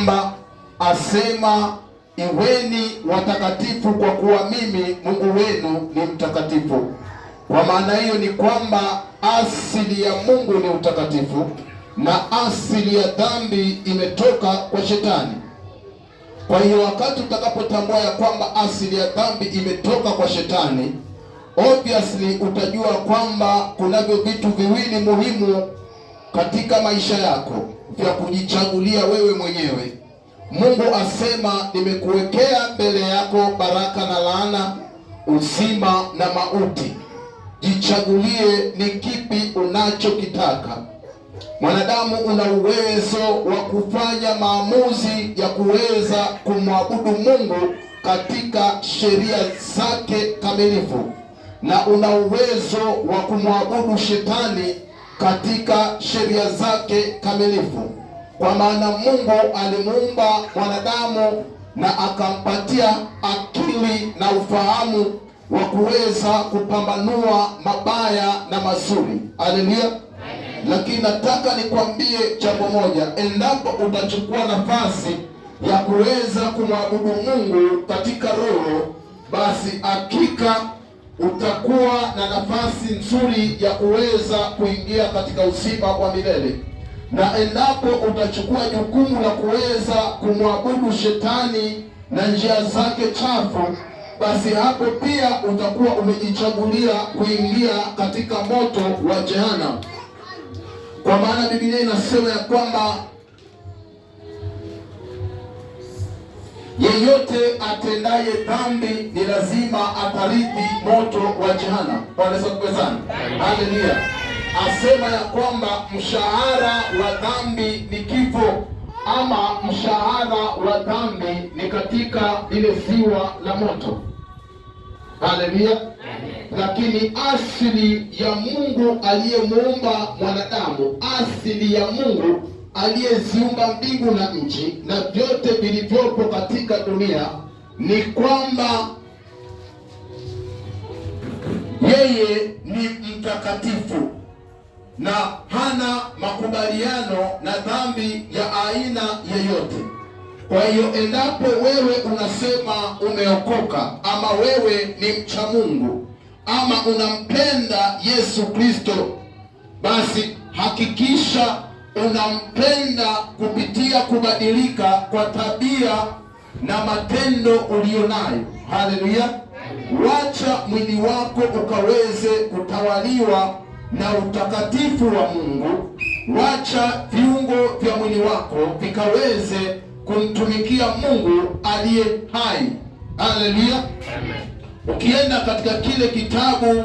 kwamba asema iweni watakatifu kwa kuwa mimi Mungu wenu ni mtakatifu. Kwa maana hiyo ni kwamba asili ya Mungu ni utakatifu na asili ya dhambi imetoka kwa Shetani. Kwa hiyo wakati utakapotambua ya kwamba asili ya dhambi imetoka kwa Shetani, obviously utajua kwamba kunavyo vitu viwili muhimu katika maisha yako vya kujichagulia wewe mwenyewe. Mungu asema nimekuwekea mbele yako baraka na laana, uzima na mauti. Jichagulie ni kipi unachokitaka. Mwanadamu una uwezo wa kufanya maamuzi ya kuweza kumwabudu Mungu katika sheria zake kamilifu, na una uwezo wa kumwabudu Shetani katika sheria zake kamilifu. Kwa maana Mungu alimuumba mwanadamu na akampatia akili na ufahamu wa kuweza kupambanua mabaya na mazuri. Haleluya. Lakini nataka nikwambie jambo moja, endapo utachukua nafasi ya kuweza kumwabudu Mungu katika roho, basi hakika utakuwa na nafasi nzuri ya kuweza kuingia katika uzima wa milele. Na endapo utachukua jukumu la kuweza kumwabudu Shetani na njia zake chafu, basi hapo pia utakuwa umejichagulia kuingia katika moto wa Jehanamu. Kwa maana Biblia inasema ya kwamba yeyote atendaye dhambi ni lazima atarithi moto wa Jehanamu. Bwana Yesu asifiwe sana. Haleluya. Asema ya kwamba mshahara wa dhambi ni kifo, ama mshahara wa dhambi ni katika ile ziwa la moto. Haleluya. Lakini asili ya Mungu aliyemuumba mwanadamu, asili ya Mungu aliyeziumba mbingu na nchi na vyote vilivyopo katika dunia, ni kwamba yeye ni mtakatifu na hana makubaliano na dhambi ya aina yeyote. Kwa hiyo endapo wewe unasema umeokoka, ama wewe ni mcha Mungu, ama unampenda Yesu Kristo, basi hakikisha unampenda kupitia kubadilika kwa tabia na matendo ulionayo. Haleluya. Wacha mwili wako ukaweze kutawaliwa na utakatifu wa Mungu. Wacha viungo vya mwili wako vikaweze kumtumikia Mungu aliye hai. Haleluya. Ukienda katika kile kitabu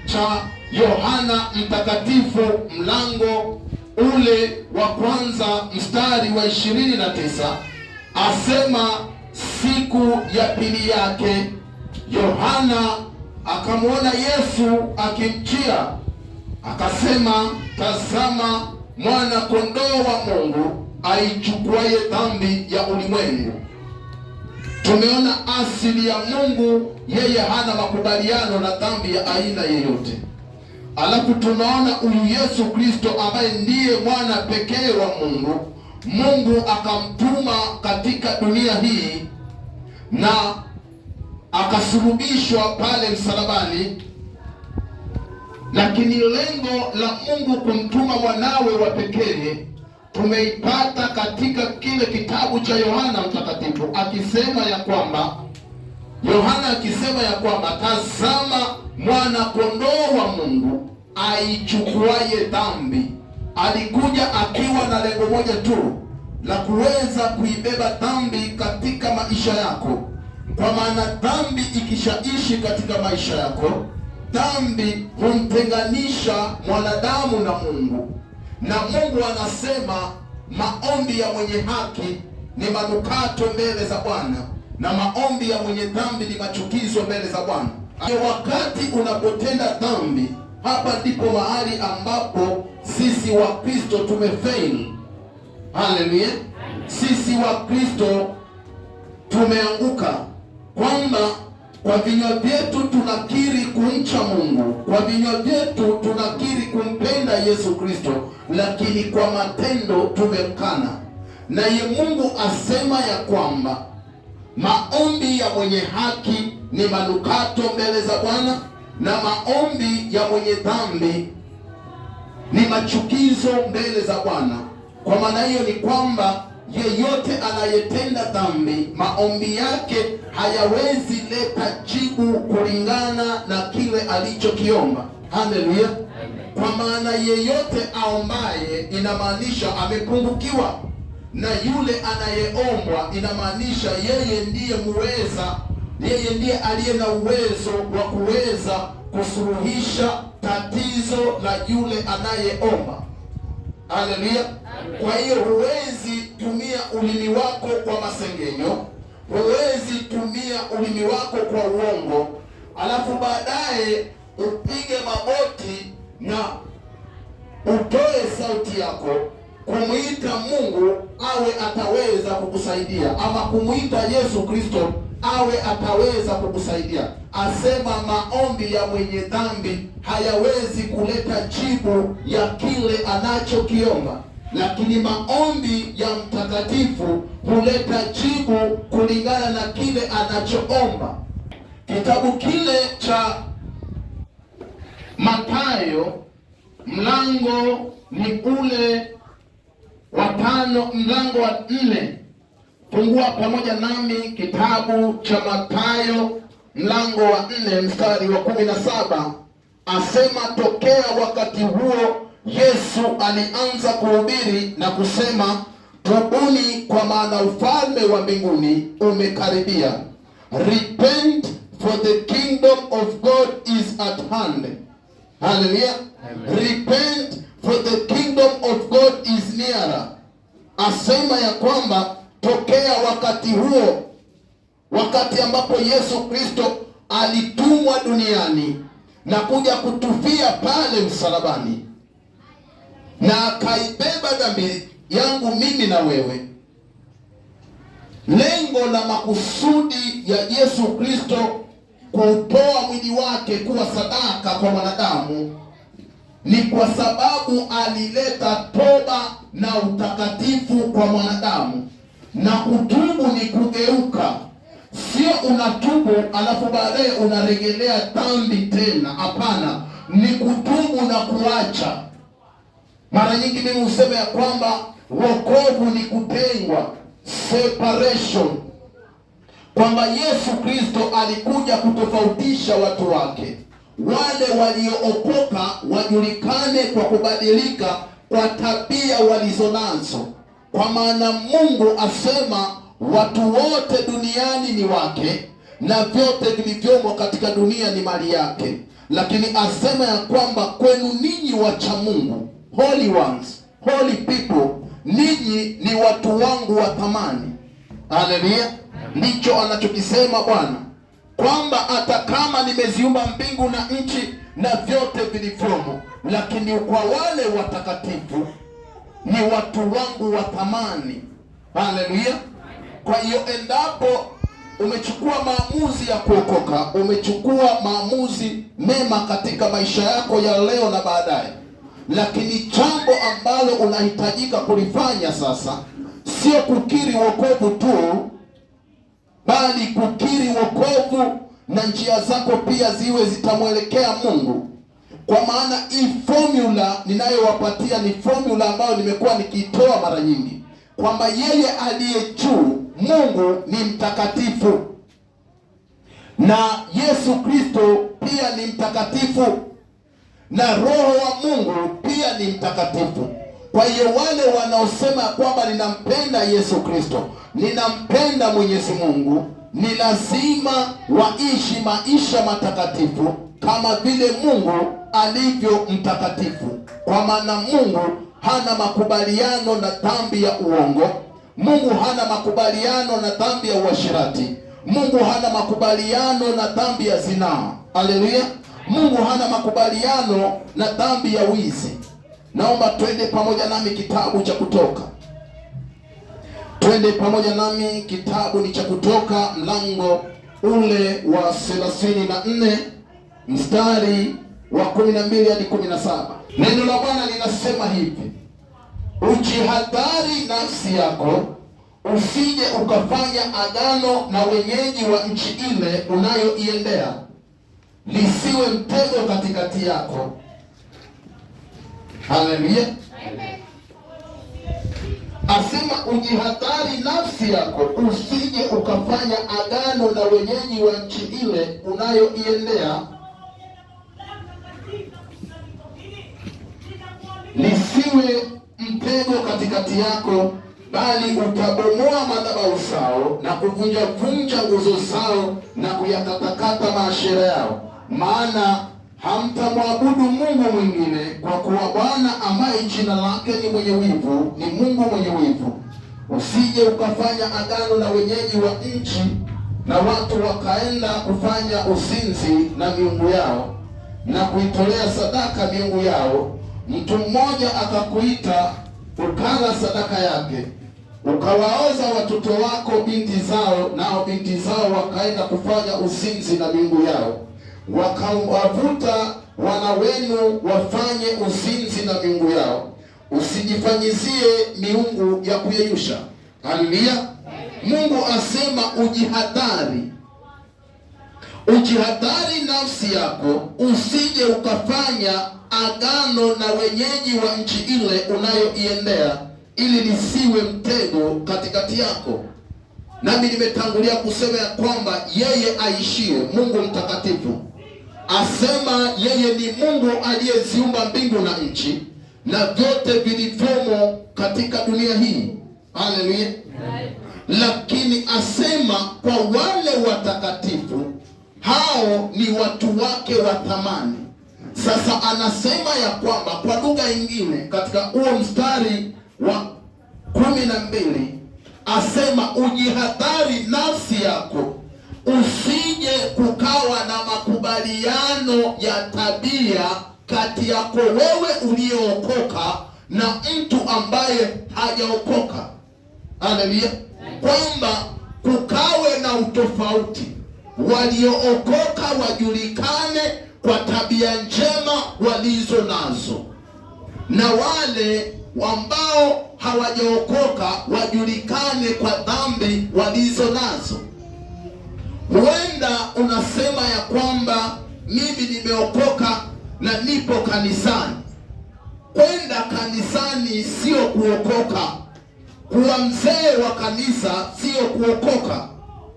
cha Yohana Mtakatifu mlango ule wa kwanza mstari wa 29, asema siku ya pili yake Yohana akamwona Yesu akimjia, akasema, tazama mwana kondoo wa Mungu aichukuaye dhambi ya ulimwengu. Tumeona asili ya Mungu, yeye hana makubaliano na dhambi ya aina yeyote. Alafu tunaona huyu Yesu Kristo ambaye ndiye mwana pekee wa Mungu, Mungu akamtuma katika dunia hii na akasulubishwa pale msalabani. Lakini lengo la Mungu kumtuma mwanawe wa pekee tumeipata katika kile kitabu cha Yohana Mtakatifu, akisema ya kwamba, Yohana akisema ya kwamba, tazama mwana kondoo wa Mungu aichukuaye dhambi. Alikuja akiwa na lengo moja tu, la kuweza kuibeba dhambi katika maisha yako. Kwa maana dhambi ikishaishi katika maisha yako, dhambi humtenganisha mwanadamu na Mungu. Na Mungu anasema maombi ya mwenye haki ni manukato mbele za Bwana, na maombi ya mwenye dhambi ni machukizo mbele za Bwana. Wakati unapotenda dhambi, hapa ndipo mahali ambapo sisi wa Kristo tumefail. Haleluya. Sisi wa Kristo tumeanguka, kwamba kwa vinywa vyetu tunakiri kumcha Mungu, kwa vinywa vyetu tunakiri kumpenda Yesu Kristo, lakini kwa matendo tumemkana. naye Mungu asema ya kwamba maombi ya mwenye haki ni manukato mbele za Bwana, na maombi ya mwenye dhambi ni machukizo mbele za Bwana. Kwa maana hiyo ni kwamba yeyote anayetenda dhambi, maombi yake hayawezi leta jibu kulingana na kile alichokiomba. Haleluya! Kwa maana yeyote aombaye inamaanisha amepungukiwa, na yule anayeombwa inamaanisha yeye ndiye muweza, yeye ndiye aliye na uwezo wa kuweza kusuluhisha tatizo la yule anayeomba. Haleluya! Kwa hiyo huwezi tumia ulimi wako kwa masengenyo, huwezi tumia ulimi wako kwa uongo, alafu baadaye upige magoti na utoe sauti yako kumwita Mungu awe ataweza kukusaidia, ama kumwita Yesu Kristo awe ataweza kukusaidia. Asema maombi ya mwenye dhambi hayawezi kuleta jibu ya kile anachokiomba, lakini maombi ya mtakatifu huleta jibu kulingana na kile anachoomba. Kitabu kile cha Mathayo mlango ni ule wa 5, mlango wa 4. Fungua pamoja nami kitabu cha Mathayo mlango wa 4 mstari wa 17. Asema, tokea wakati huo Yesu alianza kuhubiri na kusema, tubuni kwa maana ufalme wa mbinguni umekaribia. Repent, for the kingdom of God is at hand. Hallelujah. Repent, for the kingdom of God is nearer. Asema ya kwamba tokea wakati huo, wakati ambapo Yesu Kristo alitumwa duniani na kuja kutufia pale msalabani na akaibeba dhambi yangu mimi na wewe. Lengo la makusudi ya Yesu Kristo kutoa mwili wake kuwa sadaka kwa wanadamu ni kwa sababu alileta toba na utakatifu kwa mwanadamu. Na kutubu ni kugeuka, sio unatubu alafu baadaye unarejelea dhambi tena. Hapana, ni kutubu na kuacha. Mara nyingi mimi husema ya kwamba wokovu ni kutengwa, separation, kwamba Yesu Kristo alikuja kutofautisha watu wake. Wale waliookoka wajulikane kwa kubadilika kwa tabia walizonazo, kwa maana Mungu asema watu wote duniani ni wake na vyote vilivyomo katika dunia ni mali yake. Lakini asema ya kwamba kwenu ninyi wacha Mungu, holy ones, holy people, ninyi ni watu wangu wa thamani. Haleluya! Ndicho anachokisema Bwana, kwamba hata kama nimeziumba mbingu na nchi na vyote vilivyomo, lakini kwa wale watakatifu ni watu wangu wa thamani. Haleluya! Kwa hiyo endapo umechukua maamuzi ya kuokoka, umechukua maamuzi mema katika maisha yako ya leo na baadaye, lakini jambo ambalo unahitajika kulifanya sasa sio kukiri wokovu tu, bali kukiri wokovu na njia zako pia ziwe zitamwelekea Mungu. Kwa maana hii formula ninayowapatia ni formula ambayo nimekuwa nikiitoa mara nyingi, kwamba yeye aliye juu, Mungu ni mtakatifu, na Yesu Kristo pia ni mtakatifu, na Roho wa Mungu pia ni mtakatifu. Kwa hiyo wale wanaosema kwamba ninampenda Yesu Kristo, ninampenda Mwenyezi Mungu, ni lazima waishi maisha matakatifu kama vile Mungu alivyo mtakatifu. Kwa maana Mungu hana makubaliano na dhambi ya uongo. Mungu hana makubaliano na dhambi ya uasherati. Mungu hana makubaliano na dhambi ya zinaa. Haleluya! Mungu hana makubaliano na dhambi ya wizi. Naomba twende pamoja nami kitabu cha Kutoka. Twende pamoja nami, kitabu ni cha Kutoka mlango ule wa 34 mstari wa 12 hadi 17. Neno la Bwana linasema hivi: ujihadhari nafsi yako, usije ukafanya agano na wenyeji wa nchi ile unayoiendea, lisiwe mtego katikati yako. Haleluya. Asema ujihadhari nafsi yako, usije ukafanya agano na wenyeji wa nchi ile unayoiendea, lisiwe mtego katikati yako, bali utabomoa madhabahu zao na kuvunja nguzo zao na kuyakatakata maashera yao. Maana hamtamwabudu Mungu mwingine, kwa kuwa Bwana ambaye jina lake ni mwenye wivu ni Mungu mwenye wivu. Usije ukafanya agano na wenyeji wa nchi, na watu wakaenda kufanya uzinzi na miungu yao na kuitolea sadaka miungu yao. Mtu mmoja akakuita ukala sadaka yake, ukawaoza watoto wako binti zao, nao binti zao wakaenda kufanya uzinzi na miungu yao, wakawavuta wana wenu wafanye uzinzi na miungu yao. Usijifanyizie miungu ya kuyeyusha. Haleluya. Mungu asema ujihadhari nafsi yako, usije ukafanya agano na wenyeji wa nchi ile unayoiendea, ili lisiwe mtego katikati yako. Nami nimetangulia kusema ya kwamba yeye aishie, Mungu mtakatifu, asema yeye ni Mungu aliyeziumba mbingu na nchi na vyote vilivyomo katika dunia hii. Haleluya. Lakini asema kwa wale watakatifu, hao ni watu wake wa thamani. Sasa anasema ya kwamba kwa lugha nyingine katika huo mstari wa 12 asema ujihadhari nafsi yako, usije kukawa na makubaliano ya tabia kati yako wewe uliyeokoka na mtu ambaye hajaokoka. Haleluya. Kwamba kukawe na utofauti, waliookoka wajulikane kwa tabia njema walizo nazo, na wale ambao hawajaokoka wajulikane kwa dhambi walizo nazo. Huenda unasema ya kwamba mimi nimeokoka na nipo kanisani. Kwenda kanisani sio kuokoka. Kuwa mzee wa kanisa sio kuokoka.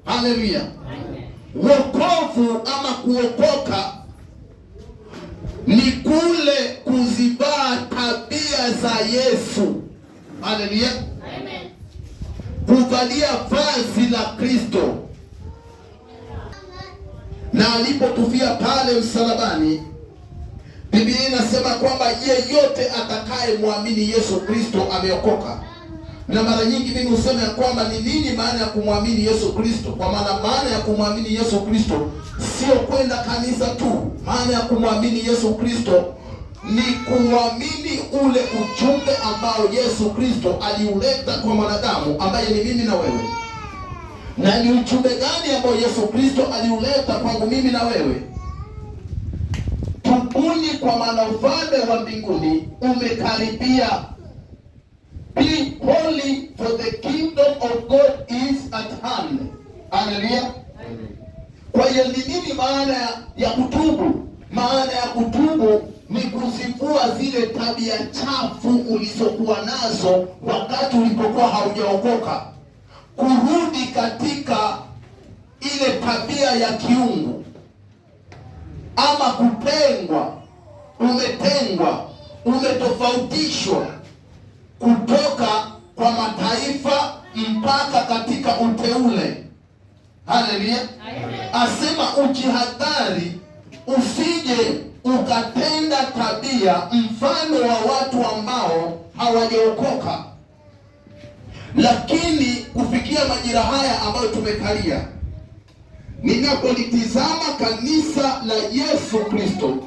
Haleluya. Wokovu ama kuokoka ni kule kuzivaa tabia za Yesu. Haleluya. Amen. Kuvalia vazi la Kristo. Na alipotufia pale msalabani, Biblia inasema kwamba yeyote atakaye muamini Yesu Kristo ameokoka. Na mara nyingi mimi husema ya kwamba ni nini maana ya kumwamini Yesu Kristo? Kwa maana ya kumwamini Yesu Kristo sio kwenda kanisa tu. Maana ya kumwamini Yesu Kristo ni kuamini ule ujumbe ambao Yesu Kristo aliuleta kwa mwanadamu ambaye ni mimi na wewe. Na ni ujumbe gani ambao Yesu Kristo aliuleta kwangu mimi na wewe? Tubuni, kwa maana ufalme wa mbinguni umekaribia. Be holy, for the kingdom of God is at hand. Haleluya. Kwa hiyo ni nini maana ya kutubu? Maana ya kutubu ni kuzivua zile tabia chafu ulizokuwa nazo wakati ulipokuwa haujaokoka, kurudi katika ile tabia ya kiungu, ama kutengwa, umetengwa, umetofautishwa kutoka kwa mataifa mpaka katika uteule. Haleluya. Asema ujihadhari usije ukatenda tabia mfano wa watu ambao hawajaokoka. Lakini kufikia majira haya ambayo tumekalia, ninapolitizama kanisa la Yesu Kristo,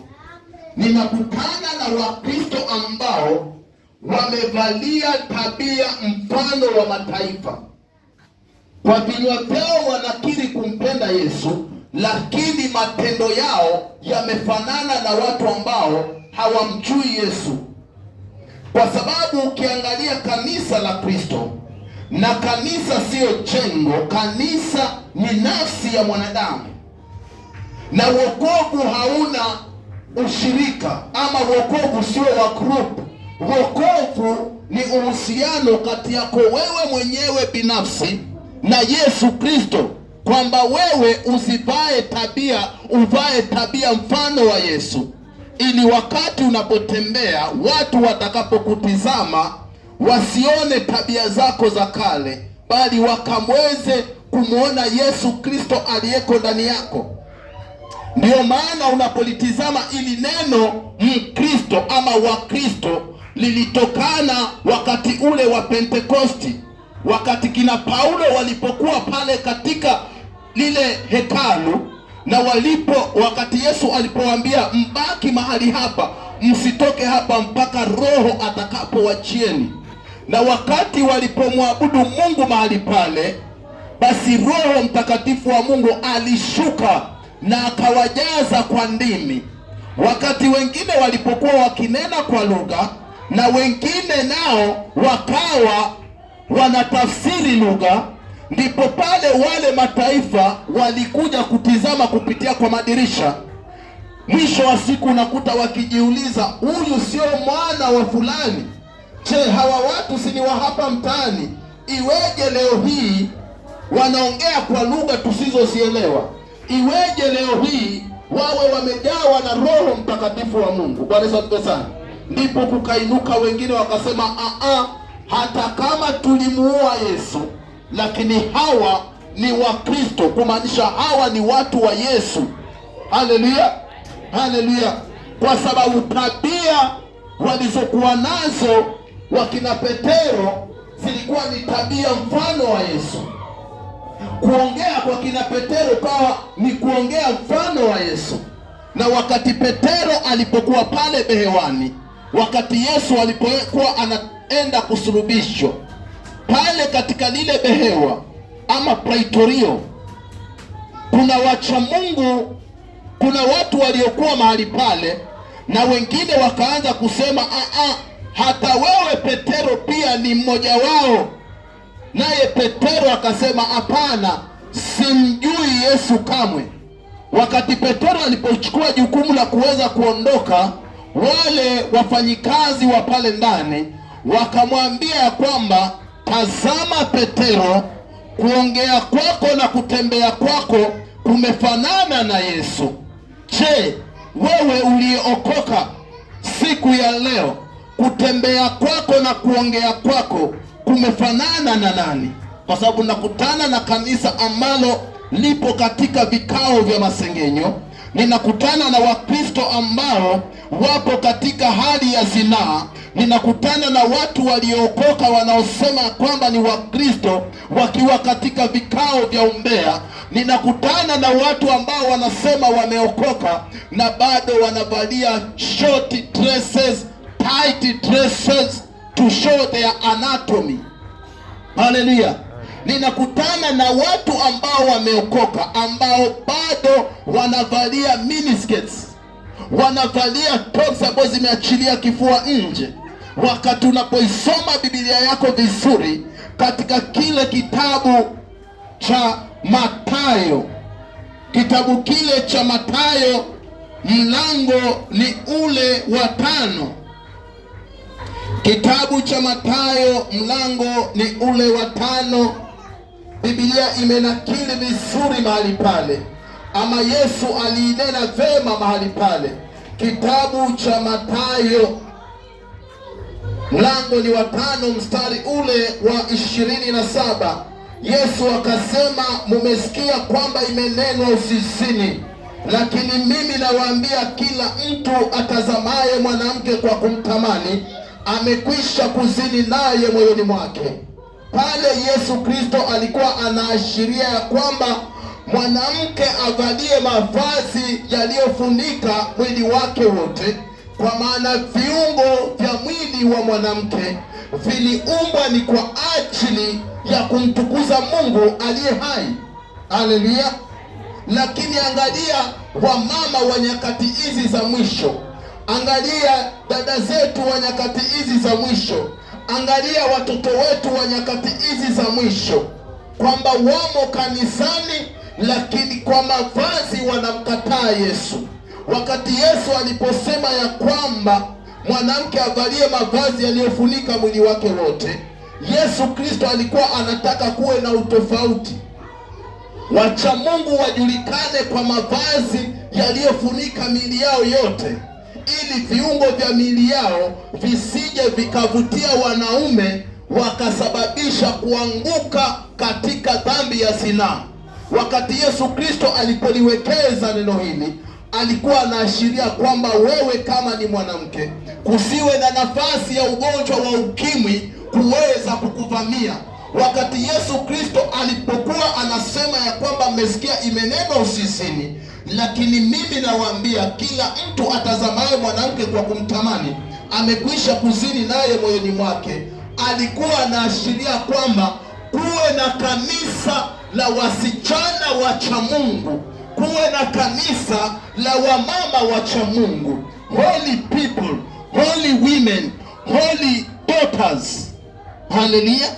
ninakutana na Wakristo ambao wamevalia tabia mfano wa mataifa. Kwa vinywa vyao wanakiri kumpenda Yesu, lakini matendo yao yamefanana na watu ambao hawamjui Yesu. kwa sababu ukiangalia kanisa la Kristo, na kanisa siyo jengo, kanisa ni nafsi ya mwanadamu, na wokovu hauna ushirika, ama wokovu sio wa group. Wokovu ni uhusiano kati yako wewe mwenyewe binafsi na Yesu Kristo, kwamba wewe uvae tabia mfano wa Yesu, ili wakati unapotembea watu watakapokutizama wasione tabia zako za kale, bali wakamweze kumwona Yesu Kristo aliyeko ndani yako. Ndiyo maana unapolitizama ili neno Mkristo ama Wakristo lilitokana wakati ule wa Pentekosti, wakati kina Paulo walipokuwa pale katika lile hekalu, na wakati Yesu alipowaambia mbaki mahali hapa, msitoke hapa mpaka Roho atakapowachieni. Na wakati walipomwabudu Mungu mahali pale, basi Roho Mtakatifu wa Mungu alishuka na akawajaza kwa ndimi. Wakati wengine walipokuwa wakinena kwa lugha, na wengine nao wakawa wanatafsiri lugha, ndipo pale wale mataifa walikuja kutizama kupitia kwa madirisha. Mwisho wa siku unakuta wakijiuliza, huyu sio mwana wa fulani? Je, hawa watu si ni wa hapa mtaani? Iweje leo hii wanaongea kwa lugha tusizozielewa? Iweje leo hii wawe wamejawa na Roho Mtakatifu wa Mungu? Bwana Yesu asifiwe sana. Ndipo kukainuka wengine wakasema, hata kama tulimuua Yesu, lakini hawa ni Wakristo, kumaanisha hawa ni watu wa Yesu. Haleluya, haleluya. Kwa sababu tabia walizokuwa nazo wakina Petero zilikuwa ni tabia mfano wa Yesu. Kuongea kwa kina Petero kawa ni kuongea mfano wa Yesu. Na wakati Petero alipokuwa pale behewani, wakati Yesu alipokuwa anaenda kusulubishwa pale katika lile behewa ama praitorio, kuna wacha Mungu, kuna watu waliokuwa mahali pale, na wengine wakaanza kusema hata wewe Petero pia ni mmoja wao. Naye Petero akasema, hapana, simjui Yesu kamwe. Wakati Petero alipochukua jukumu la kuweza kuondoka, wale wafanyikazi wa pale ndani wakamwambia ya kwamba, tazama Petero, kuongea kwako na kutembea kwako kumefanana na Yesu. Je, wewe uliokoka siku ya leo, kutembea kwako na kuongea kwako kumefanana na nani? Kwa sababu nakutana na kanisa ambalo lipo katika vikao vya masengenyo. Ninakutana na Wakristo ambao wapo katika hali ya zinaa. Ninakutana na watu waliookoka wanaosema kwamba ni Wakristo wakiwa katika vikao vya umbea. Ninakutana na watu ambao wanasema wameokoka na bado wanavalia short dresses, tight dresses to show their anatomy. Haleluya. Ninakutana na watu ambao wameokoka ambao bado wanavalia miniskirts, wanavalia tops ambazo zimeachilia kifua nje. Wakati unapoisoma Biblia yako vizuri katika kile kitabu cha Mathayo, kitabu kile cha Mathayo mlango ni ule wa 5. Kitabu cha Mathayo mlango ni ule wa 5. Biblia imenakili vizuri mahali pale, ama Yesu aliinena vema mahali pale. Kitabu cha Mathayo mlango ni wa 5 mstari ule wa 27. Yesu akasema, mumesikia kwamba imenenwa usizini, lakini mimi nawaambia, kila mtu atazamaye mwanamke kwa kumtamani amekwisha kuzini naye moyoni mwake. Pale Yesu Kristo alikuwa anaashiria ya kwamba mwanamke avalie mavazi yaliyofunika mwili wake wote, kwa maana viungo vya mwili wa mwanamke viliumbwa ni kwa ajili ya kumtukuza Mungu aliye hai. Haleluya. Lakini angalia wamama wa nyakati hizi za mwisho, Angalia dada zetu wa nyakati hizi za mwisho, angalia watoto wetu wa nyakati hizi za mwisho, kwamba wamo kanisani lakini kwa mavazi wanamkataa Yesu. Wakati Yesu aliposema ya kwamba mwanamke avalie mavazi yaliyofunika mwili wake wote, Yesu Kristo alikuwa anataka kuwe na utofauti. Wacha Mungu wajulikane kwa mavazi yaliyofunika miili yao yote, ili viungo vya miili yao visije vikavutia wanaume wakasababisha kuanguka katika dhambi ya zinaa. Wakati Yesu Kristo alipoliwekeza neno hili, alikuwa anaashiria kwamba wewe kama ni mwanamke, kusiwe na nafasi ya ugonjwa wa ukimwi kuweza kukuvamia. Wakati Yesu Kristo alipokuwa anasema ya kwamba mmesikia imenenwa usizini, lakini mimi nawaambia kila mtu atazamaye mwanamke kwa kumtamani amekwisha kuzini naye moyoni mwake, alikuwa anaashiria kwamba kuwe na kanisa la wasichana wacha Mungu, kuwe na kanisa la wamama wacha Mungu, holy people, holy women, holy daughters. Haleluya.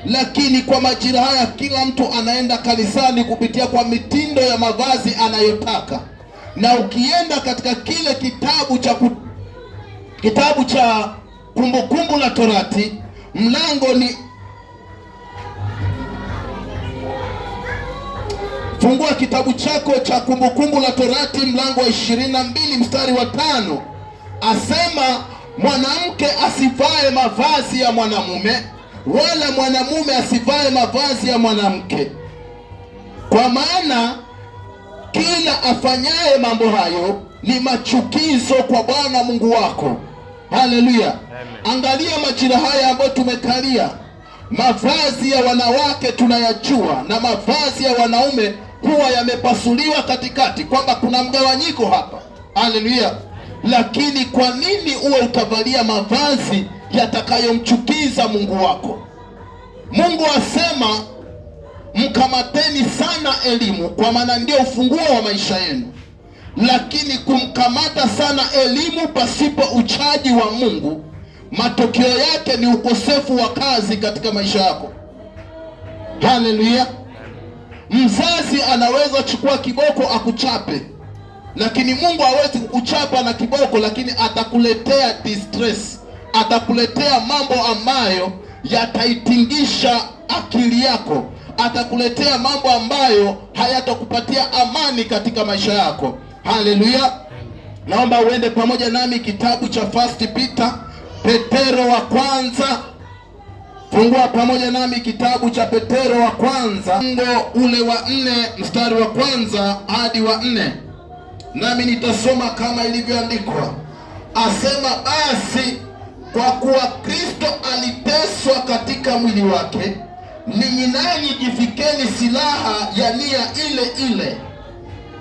Lakini kwa majira haya kila mtu anaenda kanisani kupitia kwa mitindo ya mavazi anayotaka. Na ukienda katika kile kitabu cha Kumbukumbu la Torati, mlango ni, fungua kitabu chako cha Kumbukumbu la Torati mlango wa 22 mstari wa 5, asema mwanamke asivae mavazi ya mwanamume, wala mwanamume asivae mavazi ya mwanamke, kwa maana kila afanyaye mambo hayo ni machukizo kwa Bwana Mungu wako. Haleluya. Angalia majira haya ambayo tumekalia, mavazi ya wanawake tunayajua na mavazi ya wanaume huwa yamepasuliwa katikati, kwamba kuna mgawanyiko hapa. Haleluya. Lakini kwa nini uwe utavalia mavazi yatakayomchukiza Mungu wako? Mungu asema mkamateni sana elimu, kwa maana ndio ufunguo wa maisha yenu. Lakini kumkamata sana elimu pasipo uchaji wa Mungu, matokeo yake ni ukosefu wa kazi katika maisha yako. Haleluya. Mzazi anaweza chukua kiboko akuchape, lakini Mungu hawezi kukuchapa na kiboko, lakini atakuletea distress, atakuletea mambo ambayo yataitingisha akili yako, atakuletea mambo ambayo hayatakupatia amani katika maisha yako. Haleluya. Naomba uende pamoja nami kitabu cha First Peter, Petero wa kwanza. Fungua pamoja nami kitabu cha Petero wa kwanza, mlango ule wa 4 mstari wa kwanza hadi wa 4. Nami nitasoma kama ilivyoandikwa. Asema, basi kwa kuwa Kristo aliteswa katika mwili wake, ninyi nanyi jivikeni silaha ya nia ile ile.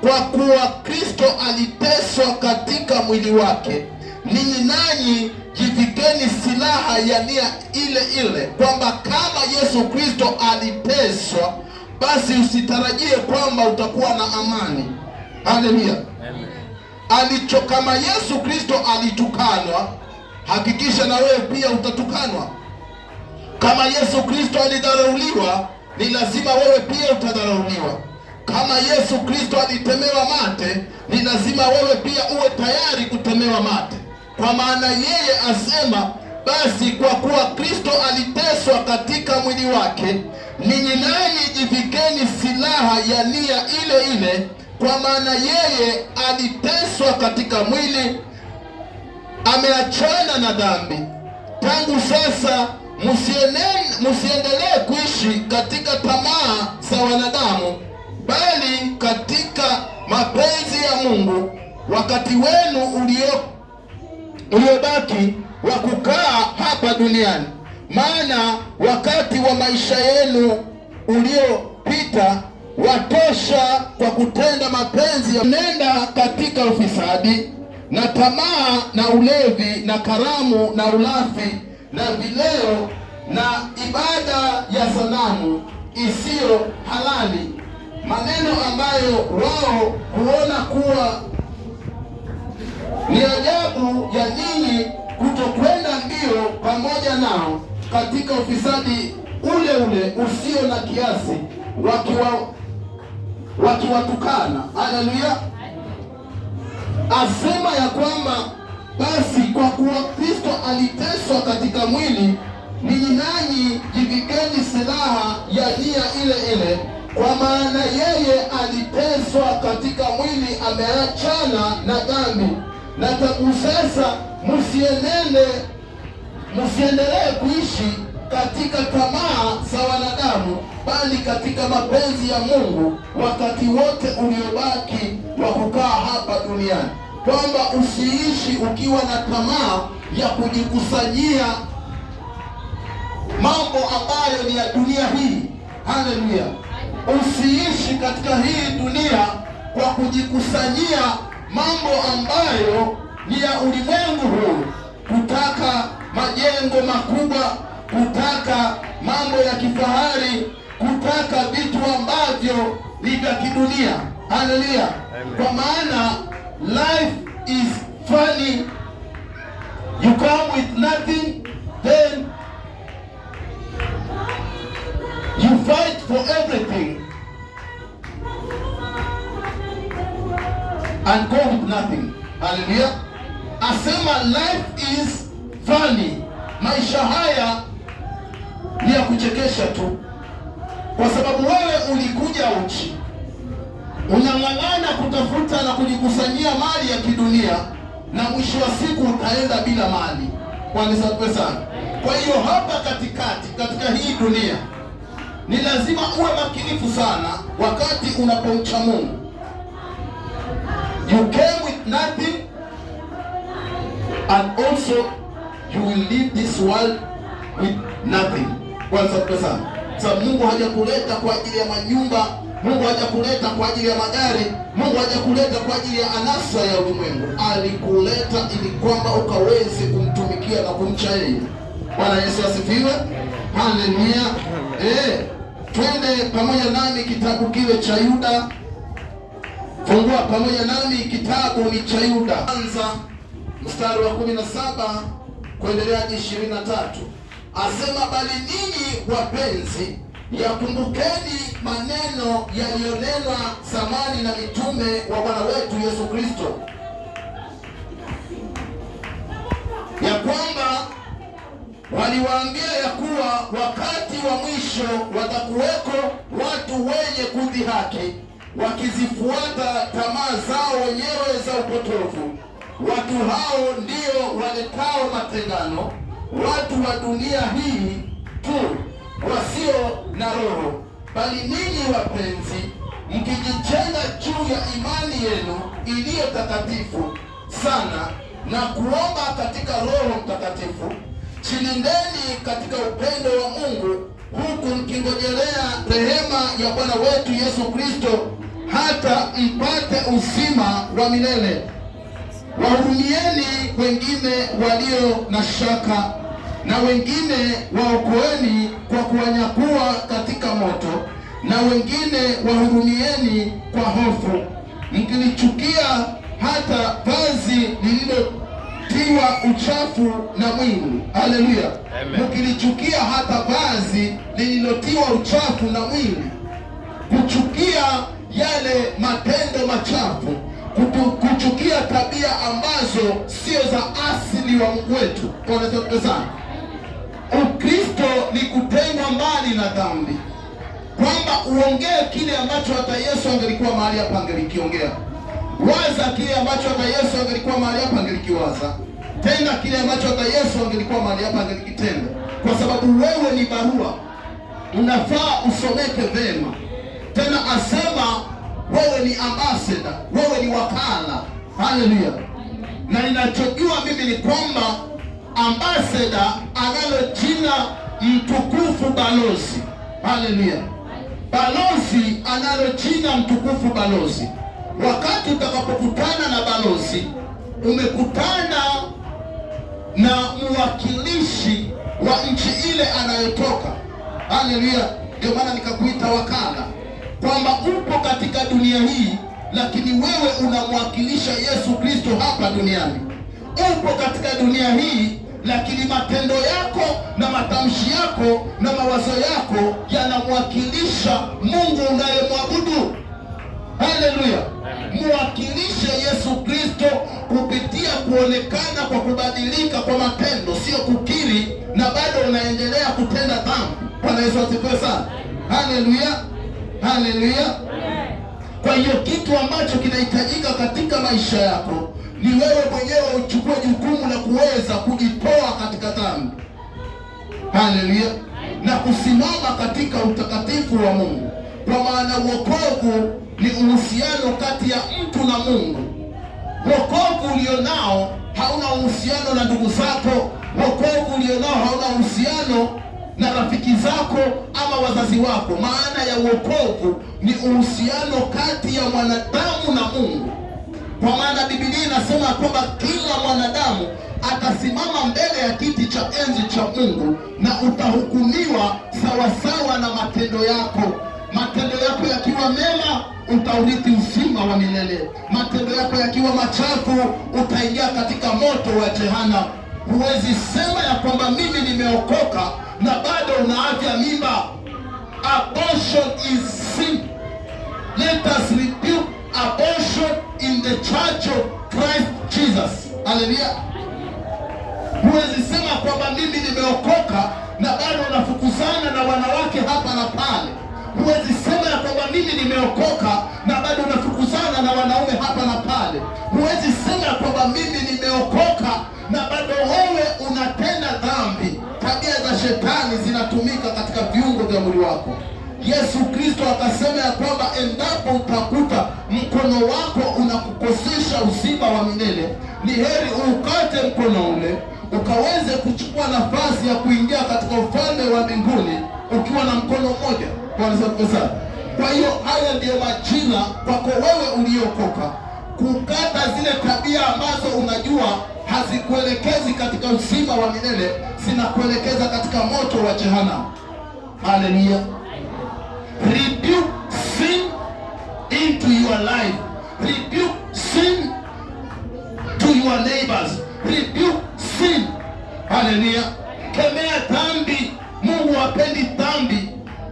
Kwa kuwa Kristo aliteswa katika mwili wake, ninyi nanyi jivikeni silaha ya nia ile ile. Kwamba kama Yesu Kristo aliteswa, basi usitarajie kwamba utakuwa na amani. Haleluya. Kama Yesu Kristo alitukanwa, hakikisha na wewe pia utatukanwa. Kama Yesu Kristo alidharauliwa, ni lazima wewe pia utadharauliwa. Kama Yesu Kristo alitemewa mate, ni lazima wewe pia uwe tayari kutemewa mate. Kwa maana yeye asema, basi kwa kuwa Kristo aliteswa katika mwili wake, ninyi nanyi jivikeni silaha ya nia ile ile. Kwa maana yeye aliteswa katika mwili, ameachana na dhambi. Tangu sasa msiendelee kuishi katika tamaa za wanadamu, bali katika mapenzi ya Mungu. Wakati wenu uliobaki wa kukaa hapa duniani, maana wakati wa maisha yenu uliopita watosha kwa kutenda mapenzi ya nenda katika ufisadi na tamaa na ulevi na karamu na ulafi na vileo na ibada ya sanamu isiyo halali, maneno ambayo wao huona kuwa Ni ajabu ya ninyi kutokwenda mbio pamoja nao katika ufisadi ule ule usio na kiasi, wakiwatukana. Haleluya! Asema ya kwamba basi kwa kuwa Kristo aliteswa katika mwili, ninyi nanyi jivikeni silaha ya nia ile ile, kwa maana yeye aliteswa katika mwili, ameachana na dhambi, na tangu sasa msiendelee kuishi katika tamaa za wanadamu, bali katika mapenzi ya Mungu wakati wote uliobaki wa kukaa hapa duniani. Kwamba usiishi ukiwa na tamaa ya kujikusanyia mambo ambayo ni ya dunia hii. Haleluya! Usiishi katika hii dunia kwa kujikusanyia mambo ambayo ni ya ulimwengu huu, kutaka majengo makubwa, kutaka mambo ya kifahari, kutaka vitu ambavyo ni vya kidunia. Haleluya! Kwa maana life is funny. You come with nothing, then you fight for everything and go with nothing. Hallelujah. Asema life is funny. Maisha haya ni ya kuchekesha tu, kwa sababu wewe ulikuja uchi, unang'ang'ana kutafuta na kujikusanyia mali ya kidunia, na mwisho wa siku utaenda bila mali. Kwa sana. Kwa hiyo hapa katikati, katika hii dunia, ni lazima uwe makinifu sana wakati unapomcha Mungu. You came with nothing, and also you will leave this world with nothing. Kwa sana. Sababu Mungu hajakuleta kwa ajili ya manyumba, Mungu hajakuleta kwa ajili ya magari, Mungu hajakuleta kwa ajili ya anasa ya ulimwengu. Alikuleta ili kwamba ukaweze kumtumikia na kumcha yeye. Bwana Yesu asifiwe. Haleluya. Twende pamoja nami kitabu kile cha Yuda. Fungua pamoja nami kitabu ni cha Yuda. Anza mstari wa 17 kuendelea hadi 23. Asema, bali ninyi wapenzi, yakumbukeni maneno yaliyonenwa zamani na mitume wa Bwana wetu Yesu Kristo, ya kwamba waliwaambia ya kuwa wakati wa mwisho watakuweko watu wenye kudhihaki, wakizifuata tamaa zao wenyewe za upotovu. Watu hao ndio waletao matengano, watu wa dunia hii tu, wasio na roho. Bali ninyi wapenzi, mkijijenga juu ya imani yenu iliyo takatifu sana, na kuomba katika Roho Mtakatifu, jilindeni katika upendo wa Mungu, huku mkingojelea rehema ya Bwana wetu Yesu Kristo, hata mpate uzima wa milele. Wahurumieni wengine walio na shaka, na wengine waokoeni kwa kuwanyakua katika moto, na wengine wahurumieni kwa hofu, mkilichukia hata vazi lililotiwa uchafu na mwili. Haleluya. Mkilichukia hata vazi lililotiwa uchafu na mwili, kuchukia yale matendo machafu, kuchukia tabia ambazo sio za asili wa Mungu wetu. Kwa sana, Ukristo ni kutengwa mbali na dhambi, kwamba uongee kile ambacho hata Yesu angelikuwa mahali hapa angelikiongea. Waza kile ambacho hata Yesu angelikuwa mahali hapa angelikiwaza. Tenda kile ambacho hata Yesu angelikuwa mahali hapa angelikitenda, kwa sababu wewe ni barua, unafaa usomeke vema. Tena asema wewe ni ambassador, wewe ni wakala. Haleluya. Na ninachojua mimi ni kwamba ambassador analo jina mtukufu balozi. Haleluya. Balozi analo jina mtukufu balozi. Wakati utakapokutana na balozi, umekutana na mwakilishi wa nchi ile anayotoka. Haleluya. Ndio maana nikakuita wakala, kwamba upo katika dunia hii lakini wewe unamwakilisha Yesu Kristo hapa duniani. Upo katika dunia hii, lakini matendo yako na matamshi yako na mawazo yako yanamwakilisha Mungu unayemwabudu. Haleluya! Mwakilishe Yesu Kristo kupitia kuonekana kwa kubadilika kwa matendo, sio kukiri na bado unaendelea kutenda dhambi. Bwana Yesu asifiwe sana. Haleluya, haleluya. Kwa hiyo kitu ambacho kinahitajika katika maisha yako ni wewe mwenyewe uchukue jukumu la kuweza kujitoa katika dhambi. Haleluya, na kusimama katika utakatifu wa Mungu, kwa maana wokovu ni uhusiano kati ya mtu na Mungu. Wokovu ulionao hauna uhusiano na ndugu zako. Wokovu ulionao hauna uhusiano na rafiki zako ama wazazi wako. Maana ya wokovu ni uhusiano kati ya mwanadamu na Mungu, kwa maana Biblia inasema kwamba kila mwanadamu atasimama mbele ya kiti cha enzi cha Mungu na utahukumiwa sawasawa na matendo yako. Matendo yako yakiwa mema, utaurithi uzima wa milele. Matendo yako yakiwa machafu, utaingia katika moto wa jehanamu. Huwezi sema ya kwamba mimi nimeokoka na bado unaavya mimba. Abortion is sin. Let us rebuke abortion in the church of Christ Jesus. Hallelujah. Huwezi sema kwamba mimi nimeokoka na bado unafukuzana na wanawake hapa na pale. Huwezi sema ya kwamba mimi nimeokoka na bado unafukuzana na wanaume hapa na pale. Huwezi sema ya kwamba mimi nimeokoka na bado wewe unatenda dhambi. Tabia za shetani zinatumika katika viungo vya mwili wako. Yesu Kristo akasema ya kwamba endapo utakuta mkono wako unakukosesha uzima wa milele, ni heri ukate mkono ule ukaweze kuchukua nafasi ya kuingia katika ufalme wa mbinguni ukiwa na mkono mmoja. Kwa hiyo haya ndiyo majina kwako wewe uliokoka, kukata zile tabia ambazo unajua hazikuelekezi katika uzima wa milele, zinakuelekeza katika moto wa jehanamu. Haleluya. Rebuke sin into your life. Rebuke sin to your neighbors. Rebuke sin. Haleluya. Kemea dhambi. Mungu hapendi dhambi.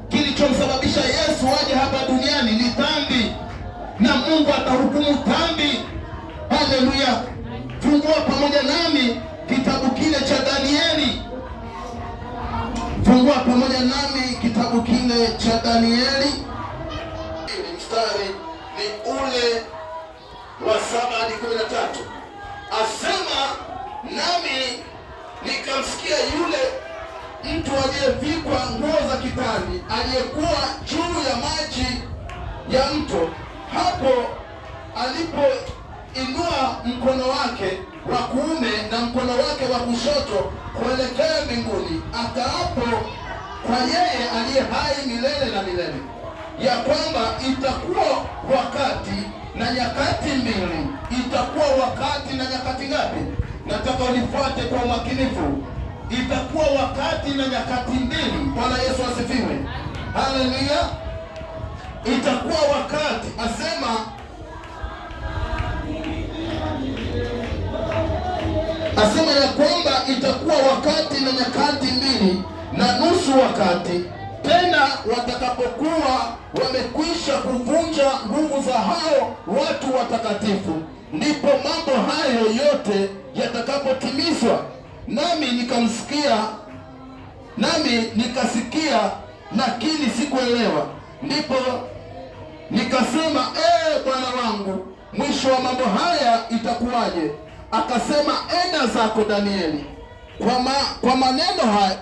Kilichomsababisha Yesu aje hapa duniani ni dhambi, na Mungu atahukumu dhambi. Haleluya. Fungua pamoja nami kitabu kile cha Danieli. Fungua pamoja nami kitabu kile cha Danieli. Mstari ni ule wa 7 hadi 13. Asema, nami nikamsikia yule mtu aliyevikwa nguo za kitani aliyekuwa juu ya maji ya mto, hapo alipoinua mkono wake wa kuume na mkono wake wa kushoto kuelekea mbinguni, akaapo kwa yeye aliye hai milele na milele, ya kwamba itakuwa wakati na nyakati mbili. Itakuwa wakati na nyakati ngapi? Nataka unifuate kwa umakinifu. Itakuwa wakati na nyakati mbili. Bwana Yesu asifiwe. Haleluya. Itakuwa wakati, asema ya kwamba itakuwa wakati na nyakati mbili na nusu wakati, tena watakapokuwa wamekwisha kuvunja nguvu za hao watu watakatifu, ndipo mambo hayo yote yatakapotimizwa. Nami nikasikia lakini sikuelewa. Ndipo nikasema, Bwana wangu, mwisho wa mambo haya itakuwaje? Akasema, enda zako Danieli, kwa maneno haya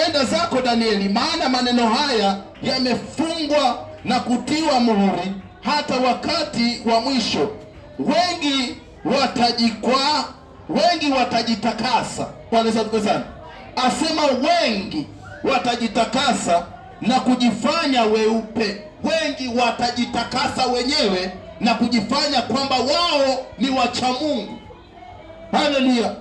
enda zako Danieli, maana maneno haya yamefungwa na kutiwa muhuri hata wakati wa mwisho. Wengi watajikwaa, wengi watajitakasa. Bwana asifiwe sana. Asema wengi watajitakasa na kujifanya weupe. Wengi watajitakasa wenyewe na kujifanya kwamba wao ni wacha Mungu. Haleluya.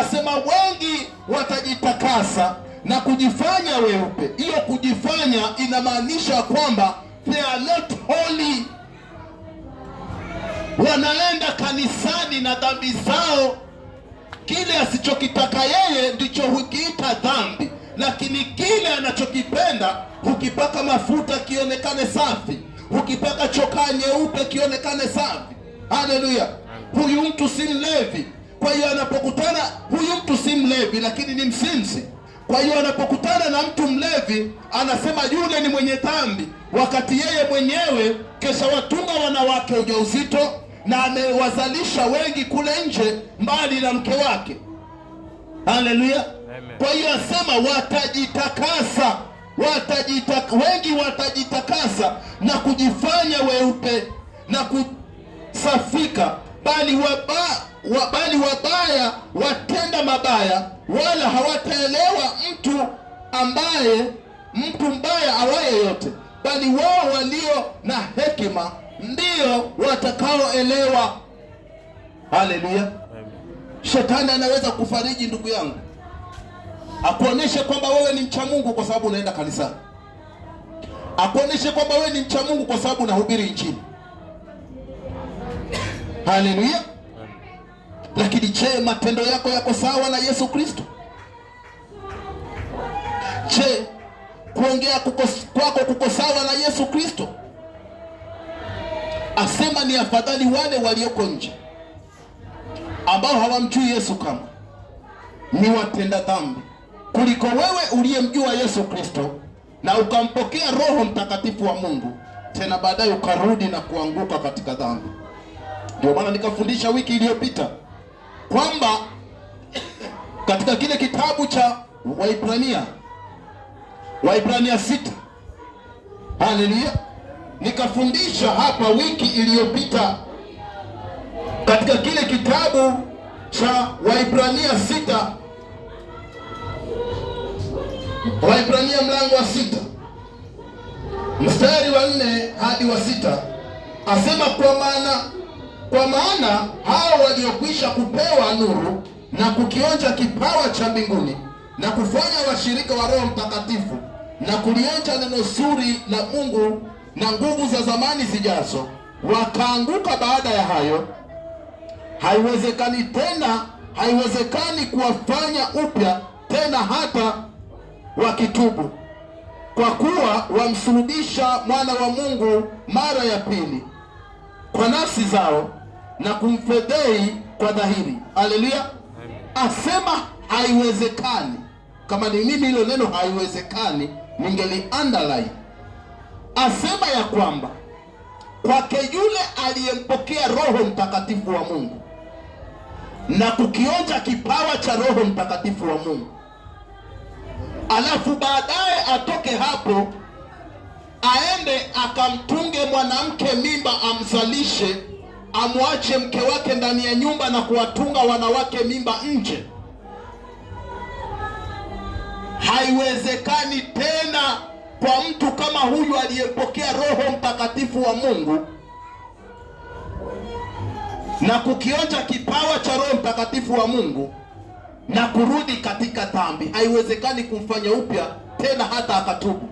Asema wengi watajitakasa na kujifanya weupe. Hiyo kujifanya inamaanisha kwamba they are not holy. wanaenda kanisani na dhambi zao. Kile asichokitaka yeye ndicho hukiita dhambi, lakini kile anachokipenda hukipaka mafuta kionekane safi, hukipaka chokaa nyeupe kionekane safi. Haleluya! Huyu mtu si mlevi, kwa hiyo anapokutana, huyu mtu si mlevi lakini ni msinzi. Kwa hiyo anapokutana na mtu mlevi anasema yule ni mwenye dhambi, wakati yeye mwenyewe kesha watunga wanawake ujauzito na amewazalisha wengi kule nje mbali na mke wake. Haleluya! Kwa hiyo asema watajitakasa, wengi watajitakasa na kujifanya weupe na kusafika, bali wabaya watenda mabaya, wala hawataelewa mtu mbaya awaye yote, bali wao walio na hekima ndio watakaoelewa. Haleluya! Shetani anaweza kufariji ndugu yangu, akuoneshe kwamba wewe ni mcha Mungu kwa sababu unaenda kanisani, akuoneshe kwamba wewe ni mcha Mungu kwa sababu unahubiri Injili. Haleluya! Lakini je, matendo yako yako sawa na Yesu Kristo? Je, kuongea kwako kuko sawa na Yesu Kristo? Asema ni afadhali wale walioko nje ambao hawamjui Yesu kama ni watenda dhambi kuliko wewe uliyemjua Yesu Kristo na ukampokea Roho Mtakatifu wa Mungu, tena baadaye ukarudi na kuanguka katika dhambi. Ndio maana nikafundisha wiki iliyopita kwamba katika kile kitabu cha Waibrania 6, haleluya, nikafundisha hapa wiki iliyopita katika kile kitabu cha Waibrania 6, Waibrania mlango wa 6 mstari wa 4 hadi wa 6, asema kwa maana hao waliokwisha kupewa nuru na kukionja kipawa cha mbinguni na kufanya washirika wa Roho Mtakatifu na kulionja neno zuri la Mungu na nguvu za zamani zijazo, wakaanguka baada ya hayo, haiwezekani kuwafanya upya tena hata wakitubu, kwa kuwa wamsulubisha mwana wa Mungu mara ya pili kwa nafsi zao na kumfedhei kwa dhahiri. Haleluya! Asema haiwezekani. Kama ni mimi hilo neno haiwezekani ningeli underline. Asema ya kwamba kwake yule aliyempokea Roho Mtakatifu wa Mungu na kukionja kipawa cha Roho Mtakatifu wa Mungu, alafu baadaye atoke hapo aende akamtunge mwanamke mimba, amzalishe, amwache mke wake ndani ya nyumba na kuwatunga wanawake mimba nje. Haiwezekani tena kwa mtu kama huyu aliyepokea Roho Mtakatifu wa Mungu na kukionja kipawa cha Roho Mtakatifu wa Mungu na kurudi katika dhambi. Haiwezekani kumfanya upya tena hata akatubu.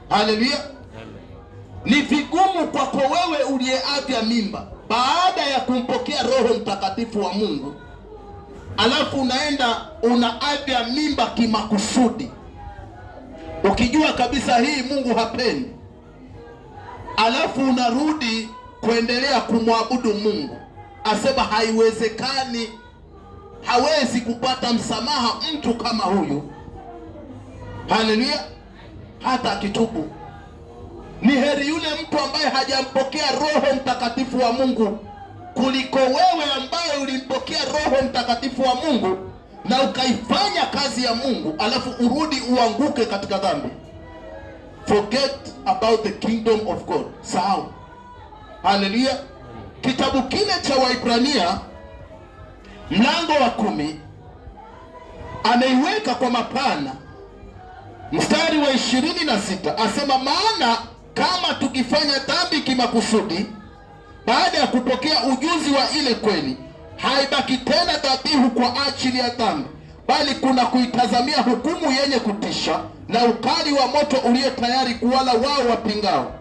Haleluya! Ni vigumu kwako wewe uliyeavya mimba baada ya kumpokea Roho Mtakatifu wa Mungu, alafu unaenda unaavya mimba kimakusudi, ukijua kabisa hii Mungu hapendi, alafu unarudi kuendelea kumwabudu Mungu. Asema haiwezekani, hawezi kupata msamaha mtu kama huyu. Haleluya! Hata akitubu. Ni heri yule mtu ambaye hajampokea Roho Mtakatifu wa Mungu kuliko wewe ambaye ulimpokea Roho Mtakatifu wa Mungu na ukaifanya kazi ya Mungu, alafu urudi uanguke katika dhambi. Forget about the kingdom of God. Sahau. Haleluya! Kitabu kile cha Waibrania mlango wa 10 ameiweka kwa mapana, mstari wa 26 asema, maana kama tukifanya dhambi kimakusudi baada ya kupokea ujuzi wa ile kweli, haibaki tena dhabihu kwa ajili ya dhambi, bali kuna kuitazamia hukumu yenye kutisha na ukali wa moto ulio tayari kuwala wao wapingao.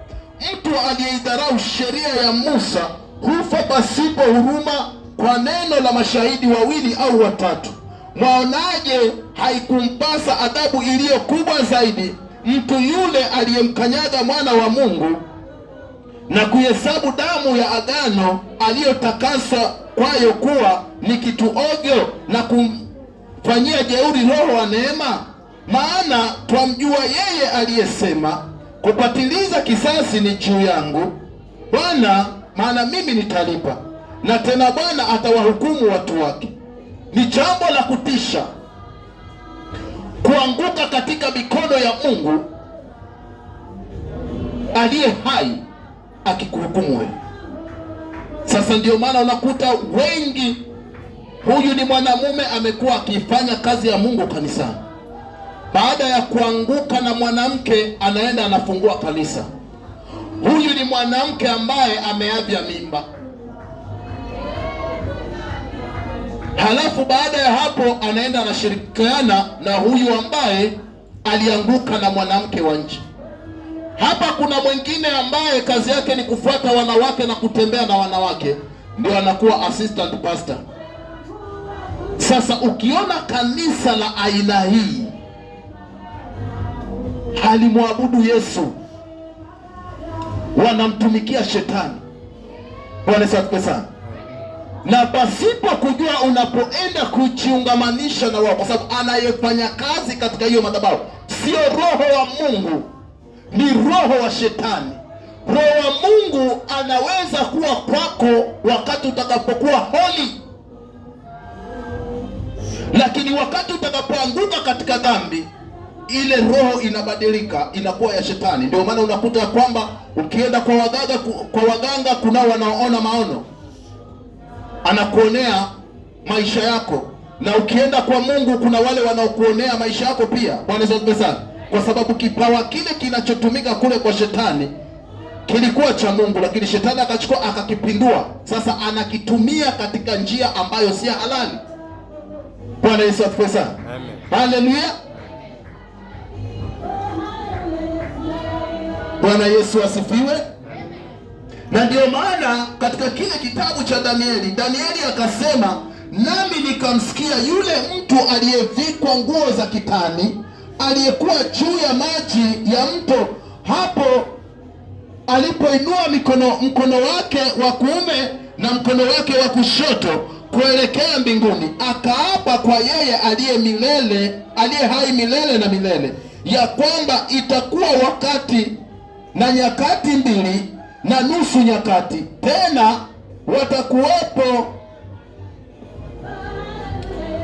Mtu aliyeidharau sheria ya Musa hufa pasipo huruma kwa neno la mashahidi wawili au watatu. Mwaonaje haikumpasa adhabu iliyo kubwa zaidi mtu yule aliyemkanyaga mwana wa Mungu na kuhesabu damu ya agano aliyotakaswa kwayo kuwa ni kitu ovyo na kumfanyia jeuri Roho wa neema? Maana twamjua yeye aliyesema, kupatiliza kisasi ni juu yangu Bwana, maana mimi nitalipa, na tena Bwana atawahukumu watu wake. Ni jambo la kutisha kuanguka katika mikono ya Mungu aliye hai akikuhukumu wewe. Sasa ndio maana unakuta wengi, huyu ni mwanamume amekuwa akifanya kazi ya Mungu kanisani, baada ya kuanguka na mwanamke anaenda anafungua kanisa. Huyu ni mwanamke ambaye ameavya mimba, halafu baada ya hapo anaenda anashirikiana na huyu ambaye alianguka na mwanamke wa nje. Hapa kuna mwingine ambaye kazi yake ni kufuata wanawake na kutembea na wanawake, ndio anakuwa assistant pastor. Sasa ukiona kanisa la aina hii halimwabudu Yesu, wanamtumikia shetani. Bwana asifiwe sana. Na pasipo kujua, unapoenda kujiungamanisha na wao, kwa sababu anayefanya kazi katika hiyo madhabahu sio Roho wa Mungu, ni roho wa shetani. Roho wa Mungu anaweza kuwa kwako wakati utakapokuwa holi, lakini wakati utakapoanguka katika dhambi, ile roho inabadilika, inakuwa ya shetani. Ndio maana unakuta kwamba ukienda kwa waganga kuna wanaoona maono, anakuonea maisha yako, na ukienda kwa Mungu kuna wale wanaokuonea maisha yako pia. Bwana asifiwe sana. Kwa sababu kipawa kile kinachotumika kule kwa shetani kilikuwa cha Mungu, lakini shetani akachukua akakipindua. Sasa anakitumia katika njia ambayo si halali. Bwana Yesu asifiwe sana. Amen. Haleluya. Bwana Yesu asifiwe. Na ndio maana katika kile kitabu cha Danieli akasema, nami nikamsikia yule mtu aliyevikwa nguo za kitani aliyekuwa juu ya maji ya mto, hapo alipoinua mkono wake wa kuume na mkono wake wa kushoto kuelekea mbinguni, akaapa kwa yeye aliye hai milele na milele, ya kwamba itakuwa wakati na nyakati mbili na nusu nyakati, tena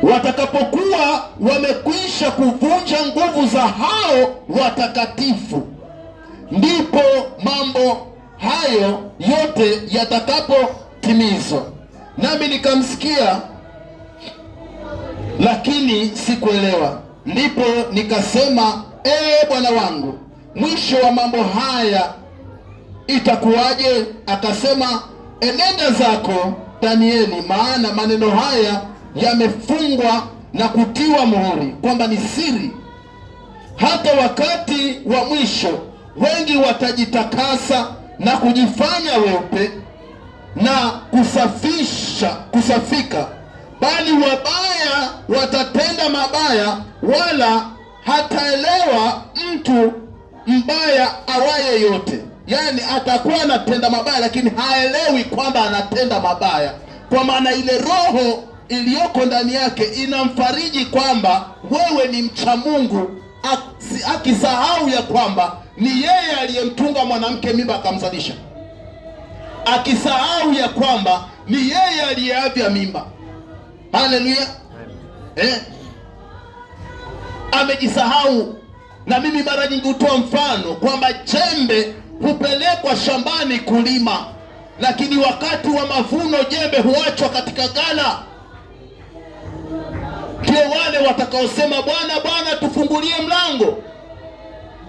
watakapokuwa wamekwisha kuvunja nguvu za hao watakatifu, ndipo mambo hayo yote yatakapotimizwa. Nami nikamsikia, lakini sikuelewa. Ndipo nikasema, Bwana wangu, mwisho wa mambo haya itakuwaje? Akasema, enenda zako Danieli, maana maneno haya yamefungwa na kutiwa muhuri, kwamba ni siri hata wakati wa mwisho. Wengi watajitakasa na kujifanya weupe na kusafika, bali wabaya watatenda mabaya, wala hataelewa mtu mbaya awaye yote. Yaani atakuwa anatenda mabaya, lakini haelewi kwamba anatenda mabaya, kwa maana ile roho iliyoko ndani yake inamfariji kwamba wewe ni mcha Mungu, akisahau ya kwamba ni yeye aliyemtunga mwanamke mimba akamzalisha, akisahau ya kwamba ni yeye aliyeavya mimba. Haleluya. Amejisahau. Na mimi mara nyingi hutoa mfano kwamba jembe hupelekwa shambani kulima, lakini wakati wa mavuno jembe huachwa katika ghala. Ndio wale watakaosema, Bwana, Bwana, tufungulie mlango.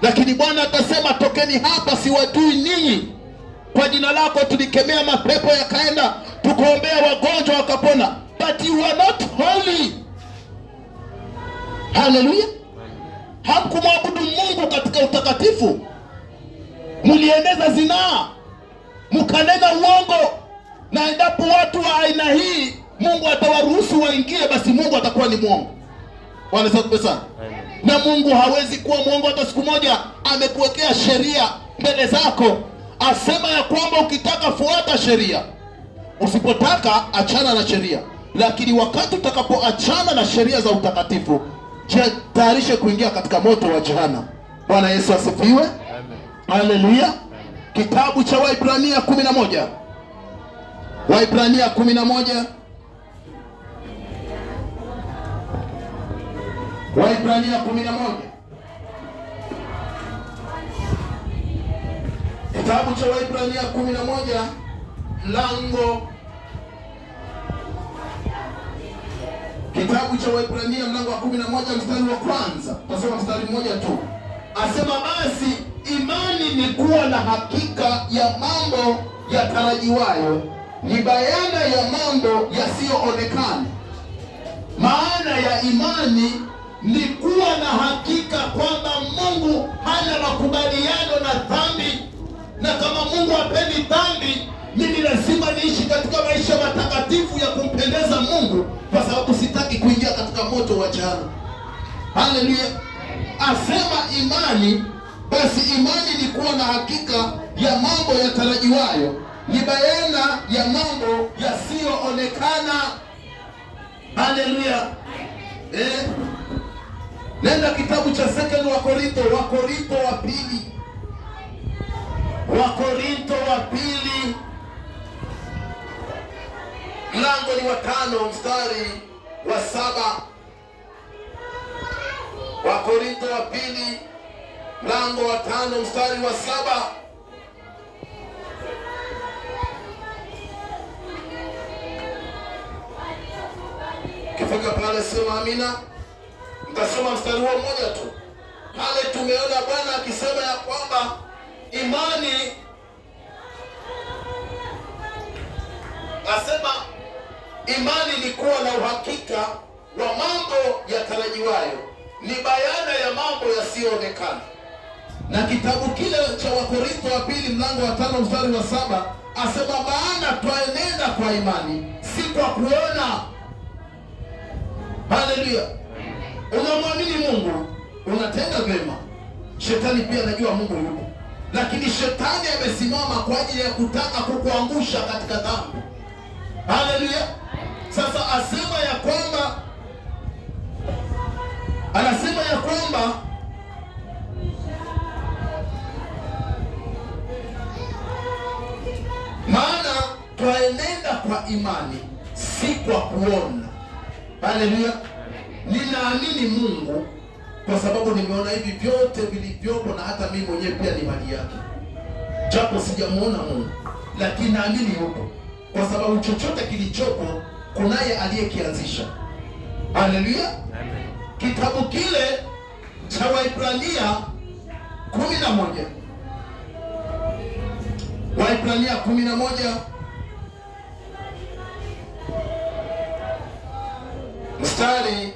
Lakini Bwana atasema, tokeni hapa, siwajui ninyi. Kwa jina lako tulikemea mapepo yakaenda, tukaombea wagonjwa wakapona, but you are not holy. Haleluya. Hamkumwabudu Mungu katika utakatifu. Mlieneza zinaa, mkanena uongo, Na endapo watu wa aina hii Mungu atawaruhusu waingie, basi Mungu atakuwa ni mwongo. Bwana asifiwe sana. Na Mungu hawezi kuwa mwongo hata siku moja. Amekuwekea sheria mbele zako, asema ya kwamba ukitaka fuata sheria, usipotaka achana na sheria. Lakini wakati utakapoachana na sheria za utakatifu, jitayarishe kuingia katika moto wa jehanamu. Bwana Yesu asifiwe. Haleluya. Kitabu cha Waibrania 11. Waibrania 11. Waibrania 11. Kitabu cha Waibrania 11 mlango. Kitabu cha Waibrania mlango wa 11 mstari wa kwanza. Tasoma mstari mmoja tu. Asema basi imani ni kuwa na hakika ya mambo yatarajiwayo, ni bayana ya mambo yasiyoonekana. Maana ya imani ni kuwa na hakika kwamba Mungu hana makubaliano na dhambi, na kama Mungu hapendi dhambi, mimi lazima niishi katika maisha matakatifu ya kumpendeza Mungu, kwa sababu sitaki kuingia katika moto wa jehanamu. Haleluya. Asema imani, basi imani ni kuwa na hakika ya mambo yatarajiwayo, ni bayana ya mambo yasiyoonekana. Haleluya. Nenda kitabu cha Wakorintho wa pili. Wakorintho wa pili mlango ni wa 5 mstari wa 7. Wakorintho wa pili mlango wa 5 mstari wa 7. Kifika pale sema amina. Mtasoma mstari huo mmoja tu. Pale tumeona Bwana akisema ya kwamba imani, asema imani ni kuwa na uhakika wa mambo yatarajiwayo, ni bayana ya mambo yasiyoonekana. Na kitabu kile cha Wakorintho wa pili mlango wa 5 mstari wa 7 asema maana twaenenda kwa imani, si kwa kuona. Haleluya. Unamwamini Mungu, unatenda vema. Shetani pia anajua Mungu yupo, lakini shetani amesimama kwa ajili ya kutaka kukuangusha katika dhambi. Haleluya. Sasa asema ya kwamba, anasema ya kwamba maana twaenenda kwa imani, si kwa kuona. Haleluya. Ninaamini Mungu kwa sababu nimeona hivi vyote vilivyopo, na hata mimi mwenyewe pia ni mali yake, japo sijamuona Mungu, lakini naamini yupo, kwa sababu chochote kilichopo kunaye aliyekianzisha. Haleluya. Kitabu kile cha Waibrania 11, Waibrania 11 mstari,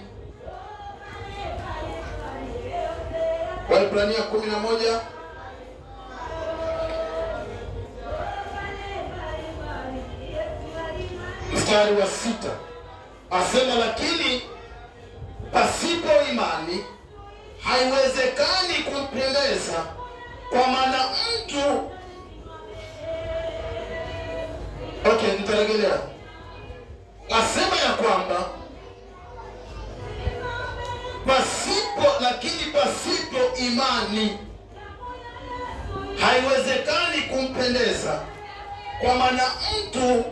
Waibrania 11 mstari wa 6 asema lakini pasipo imani haiwezekani kumpendeza, kwa maana mtu nitarejelea. Asema ya kwamba pasipo imani haiwezekani kumpendeza, kwa maana mtu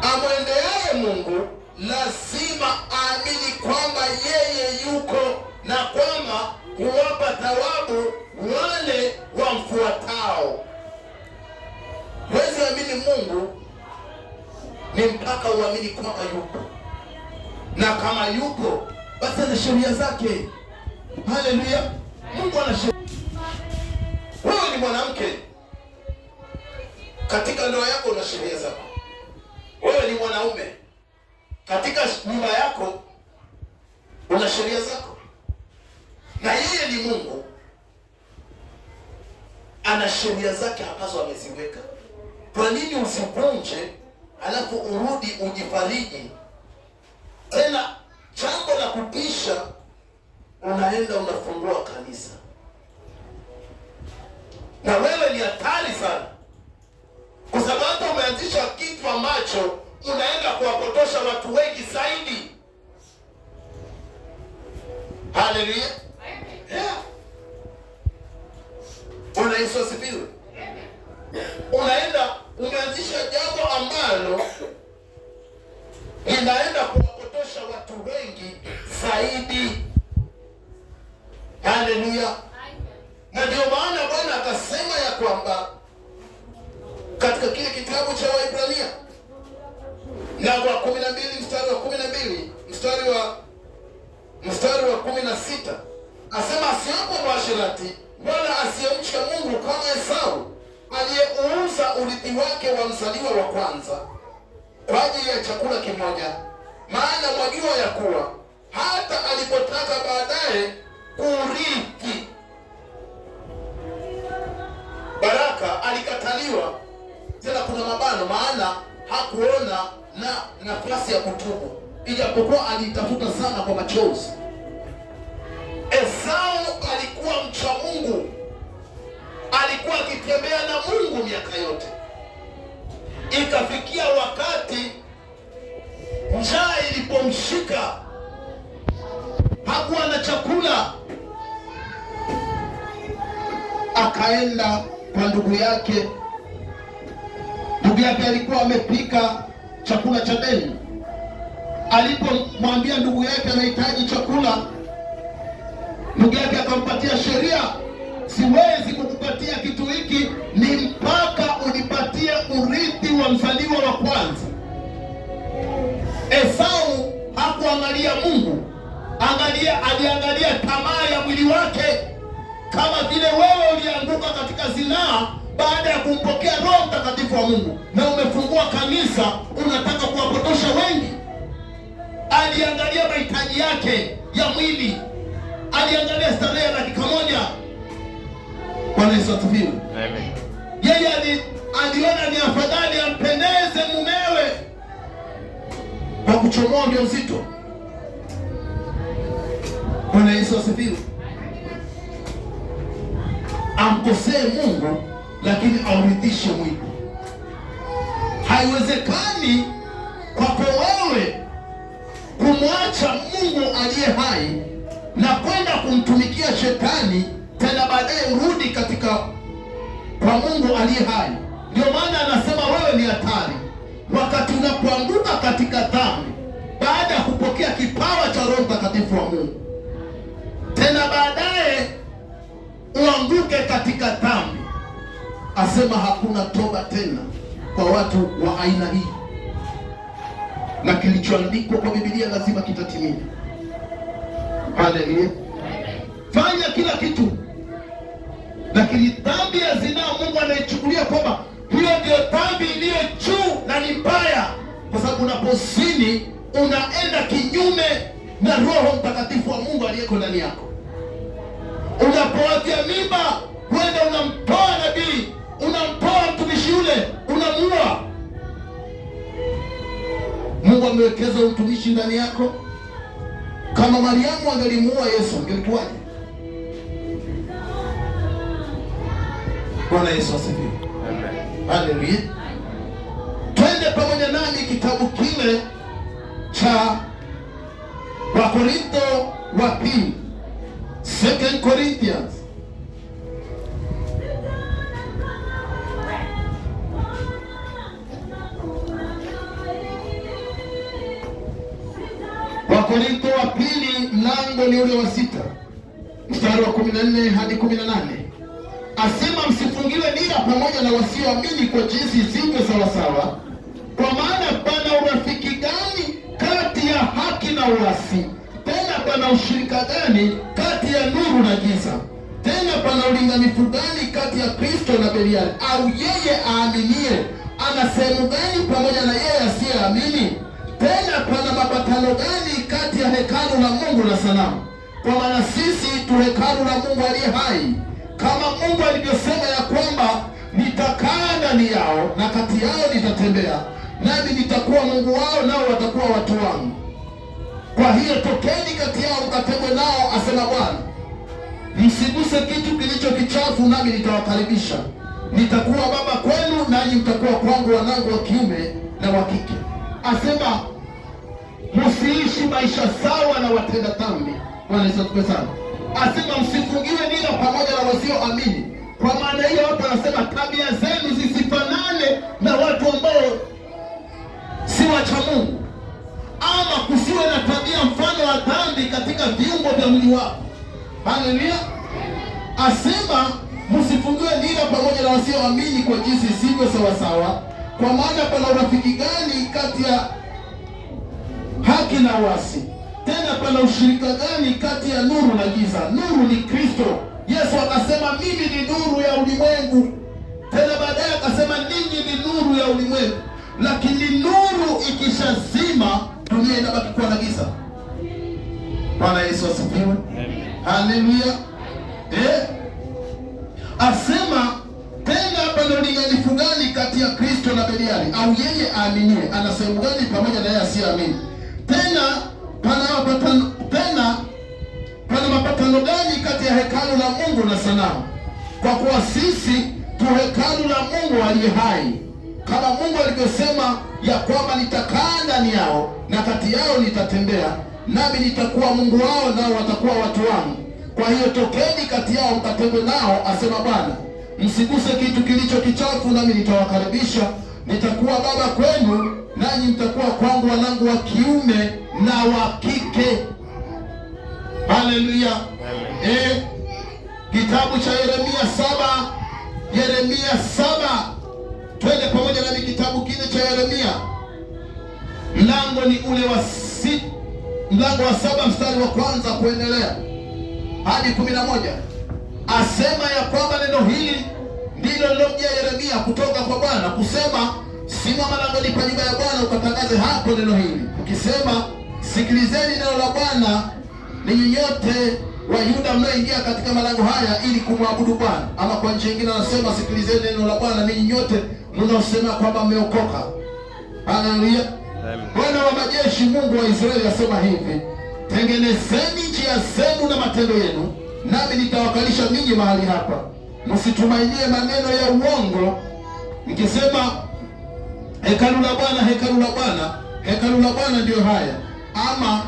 amwendeaye Mungu lazima aamini kwamba yeye yuko, na kwamba huwapa thawabu wale wamfuatao. Huwezi amini Mungu ni mpaka uamini kwamba yupo, na kama yupo basi ana sheria zake. Haleluya. Mungu ana sheria. Wewe ni mwanamke, katika ndoa yako una sheria zako. Wewe ni mwanaume, katika nyumba yako una sheria zako. Na yeye ni Mungu, ana sheria zake ambazo ameziweka. kwa nini usivunje alafu urudi ujifariji? Tena jambo la kutisha, unaenda unafungua kanisa, na wewe ni hatari sana, kwa sababu umeanzisha kitu ambacho unaenda kuwapotosha watu wengi zaidi. Haleluya. Yeah. Bwana Yesu asifiwe. Unaenda umeanzisha jambo ambalo inaenda kuwapotosha watu wengi zaidi. Haleluya. Na ndio maana Bwana akasema ya kwamba katika kile kitabu cha Waebrania mlango wa 12 mstari wa 12 mstari wa 16, asema asiwepo mwasherati wala asiyemcha Mungu kama Esau, aliyeuza urithi wake wa mzaliwa wa kwanza kwa ajili ya chakula kimoja. Maana mwajua ya kuwa hata alipotaka baadaye kurithi baraka alikataliwa. Tena kuna mabano, maana hakuona na nafasi ya kutubu, ijapokuwa alitafuta sana kwa machozi. Esau alikuwa mcha Mungu, alikuwa akitembea na Mungu miaka yote. Ikafikia wakati njaa ilipomshika, hakuwa na chakula, akaenda kwa ndugu yake. Ndugu yake alikuwa amepika chakula cha deni. Alipomwambia ndugu yake anahitaji chakula, ndugu yake akampatia sheria, siwezi kukupatia kitu hiki, ni mpaka unipatie urithi wa mzaliwa wa kwanza. Esau hakuangalia Mungu, aliangalia tamaa ya mwili wake, kama vile wewe ulianguka katika zinaa baada ya kumpokea Roho Mtakatifu wa Mungu na umefungua kanisa, unataka kuwapotosha wengi. Aliangalia mahitaji yake ya mwili, aliangalia starehe ya dakika moja. Bwana Yesu asifiwe. Amen. Yeye aliona ni afadhali ampendeze mumewe kwa kuchomoa ujauzito. Bwana Yesu asifiwe. Amkosee Mungu lakini auridhishe mwili. Haiwezekani kwako wewe kumwacha Mungu aliye hai na kwenda kumtumikia shetani, tena baadaye urudi kwa Mungu aliye hai. Ndio maana anasema wewe ni hatari wakati unapoanguka katika dhambi, baada ya kupokea kipawa cha Roho Mtakatifu wa Mungu, tena baadaye uanguke katika dhambi. Asema hakuna toba tena kwa watu wa aina hii, na kilichoandikwa kwa Biblia lazima kitatimia. Haleluya. Fanya kila kitu, lakini dhambi ya zinaa Mungu anaichukulia kwamba hiyo ndio dhambi iliyo juu na ni mbaya, kwa sababu unapozini unaenda kinyume na Roho Mtakatifu wa Mungu aliyeko ndani yako. Unapoatia mimba, kwenda unamtoa nabii, unamtoa mtumishi yule, unamuua. Mungu amewekeza mtumishi ndani yako. Kama Mariamu angelimuua Yesu, angelikuwaje? Bwana Yesu asifiwe. Amen. Haleluya. Twende pamoja nami kitabu kile cha Wakorintho wa pili, 2 Corinthians. Wakorintho wa pili mlango ni ule wa 6 mstari wa 14 hadi 18. Asema msifungiwe nira pamoja na wasioamini kwa jinsi isivyo sawasawa. Kwa maana pana urafiki gani kati ya haki na uasi? Tena pana ushirika gani kati ya nuru na giza? Tena pana ulinganifu gani kati ya Kristo na Beliali? Au yeye aaminie ana sehemu gani pamoja na yeye asiyeamini? Tena pana mapatano gani kati ya hekalu la Mungu na sanamu? Kwa maana sisi tu hekalu la Mungu aliye hai, kama Mungu alivyosema ya kwamba nitakaa ndani yao na kati yao nitatembea, nami nitakuwa Mungu wao, nao watakuwa watu wangu. Kwa hiyo tokeni kati yao mkatengwe nao, asema Bwana. Msiguse kitu kilicho kichafu, nami nitawakaribisha. Nitakuwa baba kwenu, nanyi mtakuwa kwangu wanangu wa kiume na wa kike. Asema msiishi maisha sawa na watenda dhambi. Bwana Yesu asifiwe sana. Asema msifungiwe nira pamoja na wasioamini. Kwa maana hiyo hapo anasema tabia zenu zisifanane na watu ambao si wacha Mungu, ama kusiwe na tabia mfano wa dhambi katika viungo vya mwili wako. Haleluya. Asema msifungiwe nira pamoja na wasioamini kwa jinsi sivyo sawasawa. Kwa maana pana urafiki gani kati ya haki na uasi? Tena pana ushirika gani kati ya nuru na giza? Nuru ni Kristo. Yesu akasema mimi ni nuru ya ulimwengu. Tena baadaye akasema ninyi ni nuru ya ulimwengu. Lakini nuru ikishazima, dunia inabaki kuwa na giza. Bwana Yesu asifiwe. Haleluya. Asema tena pana ulinganifu gani kati ya Kristo na Beliali? Au yeye aaminie ana sehemu gani pamoja na yeye asiyeamini? Tena pana mapatano gani kati ya hekalu la Mungu na sanamu? Kwa kuwa sisi tu hekalu la Mungu aliye hai, kama Mungu alivyosema ya kwamba nitakaa ndani yao na kati yao nitatembea, nami nitakuwa Mungu wao, nao watakuwa watu wangu. Kwa hiyo tokeni kati yao mkatengwe nao, asema Bwana. Msiguse kitu kilicho kichafu, nami nitawakaribisha. Nitakuwa baba kwenu, nanyi mtakuwa kwangu wanangu wa kiume na wa kike. Haleluya. Kitabu cha Yeremia 7. Yeremia 7. Twende pamoja nami kitabu kile cha Yeremia. Mlango ni ule wa mlango wa 7 mstari wa kwanza kuendelea hadi 11. Asema ya kwamba neno hili ndilo lilomjia Yeremia kutoka kwa Bwana kusema, simama malangoni pa nyumba ya Bwana ukatangaze hapo neno hili ukisema, sikilizeni neno la Bwana ninyi nyote wa Yuda mnaoingia katika malango haya ili kumwabudu Bwana. Ama kwa njia nyingine anasema, sikilizeni neno la Bwana ninyi nyote mnaosema kwamba mmeokoka. Haleluya. Bwana wa majeshi, Mungu wa Israeli asema hivi, tengenezeni njia zenu na matendo yenu, nami nitawakalisha ninyi mahali hapa. Msitumainie maneno ya uongo mkisema, hekalu la Bwana, hekalu la Bwana. Hekalu la Bwana ndiyo haya. Ama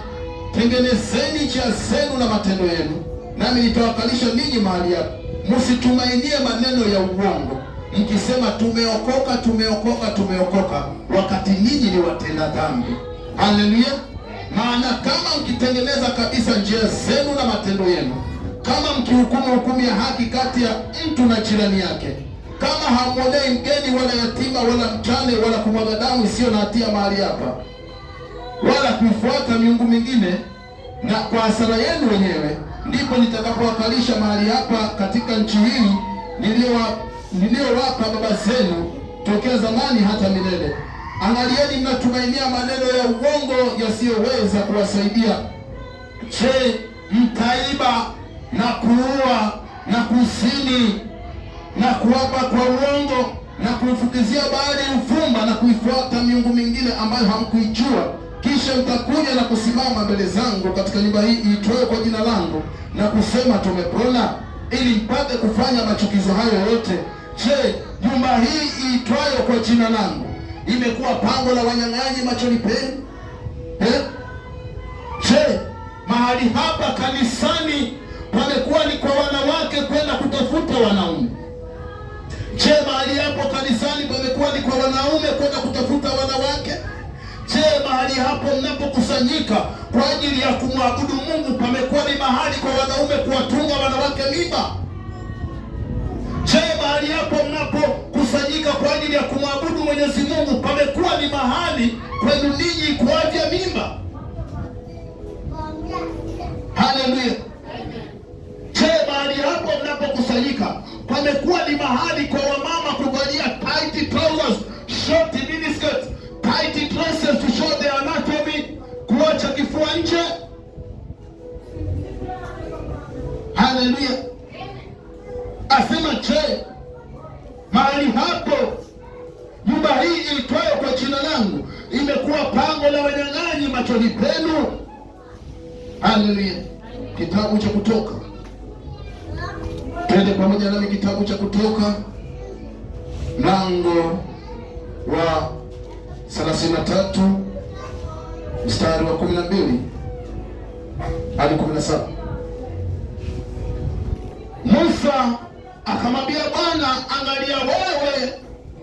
tengenezeni njia zenu na matendo yenu, nami nitawakalisha ninyi mahali hapa. Msitumainie maneno ya uongo mkisema, tumeokoka, tumeokoka, tumeokoka, wakati ninyi ni watenda dhambi. Haleluya. Maana kama mkitengeneza kabisa njia zenu na matendo yenu, kama mkihukumu hukumu ya haki kati ya mtu na jirani yake, kama hamwonei mgeni wala yatima wala mjane wala kumwaga damu isiyo na hatia mahali hapa, wala kuifuata miungu mingine, na kwa hasara yenu wenyewe ndipo nitakapowakalisha mahali hapa katika nchi hii niliyowapa baba zenu tokea zamani hata milele. Angalieni, mnatumainia maneno ya uongo yasiyoweza kuwasaidia. Je, mtaiba na kuua na kuzini na kuapa kwa uongo na kuifukizia Baali uvumba na kuifuata miungu mingine ambayo hamkuijua, kisha mtakuja na kusimama mbele zangu katika nyumba hii iitwayo kwa jina langu na kusema, tumepona, ili mpate kufanya machukizo hayo yote. Je, nyumba hii iitwayo kwa jina langu imekuwa pango la wanyang'anyi machoni penu? Je, mahali hapa kanisani pamekuwa ni kwa wanawake kwenda kutafuta wanaume? Je, mahali hapo kanisani pamekuwa ni kwa wanaume kwenda kutafuta wanawake? Je, mahali hapo mnapokusanyika kwa ajili ya kumwabudu Mungu pamekuwa ni mahali kwa wanaume kuwatunga wanawake mimba? Je, mahali hapo mnapokusanyika kwa ajili ya kumwabudu Mwenyezi Mungu pamekuwa ni mahali kwenu ninyi kuavya mimba? Haleluya. Je, mahali hapo mnapokusanyika pamekuwa ni mahali kwa wamama kuvalia tight trousers, short miniskirt, tight dresses to show their anatomy, kuacha kifua nje? Haleluya. Asema je, mahali hapo hii iitwayo kwa jina langu imekuwa pango la wanyang'anyi machoni penu. Haleluya. Kitabu cha Kutoka, twende pamoja nami, kitabu cha Kutoka mlango wa 33 mstari wa 12 hadi 17. Musa akamwambia Bwana, angalia, wewe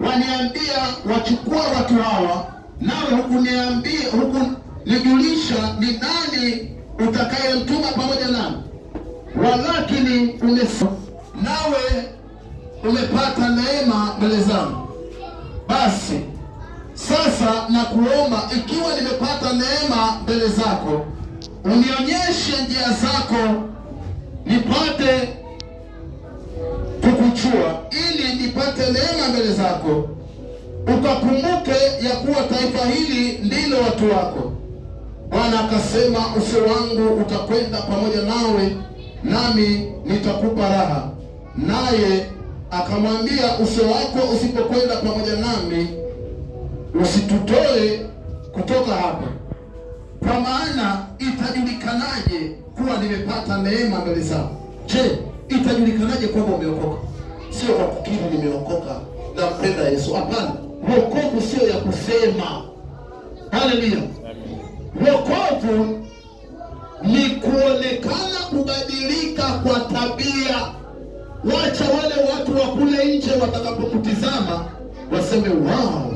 waniambia wachukua watu hawa, nawe hukunijulisha ni nani utakayemtuma pamoja nami, walakini nawe umepata neema mbele zangu. Basi sasa nakuomba, ikiwa nimepata neema mbele zako, unionyeshe njia zako nipate kukuchua, ili nipate neema mbele zako, ukakumbuke ya kuwa taifa hili ndilo watu wako. Bwana akasema, uso wangu utakwenda pamoja nawe, nami nitakupa raha. Naye akamwambia, uso wako usipokwenda pamoja nami, usitutoe kutoka hapa. Kwa maana itajulikanaje kuwa nimepata neema mbele zako? Je, itajulikanaje kwamba umeokoka? Sio kwa kukiri nimeokoka na mpenda Yesu. Hapana, wokovu sio ya kusema. Haleluya. Wokovu ni kuonekana, kubadilika kwa tabia. Wacha wale watu wa kule nje watakapokutizama waseme, wow,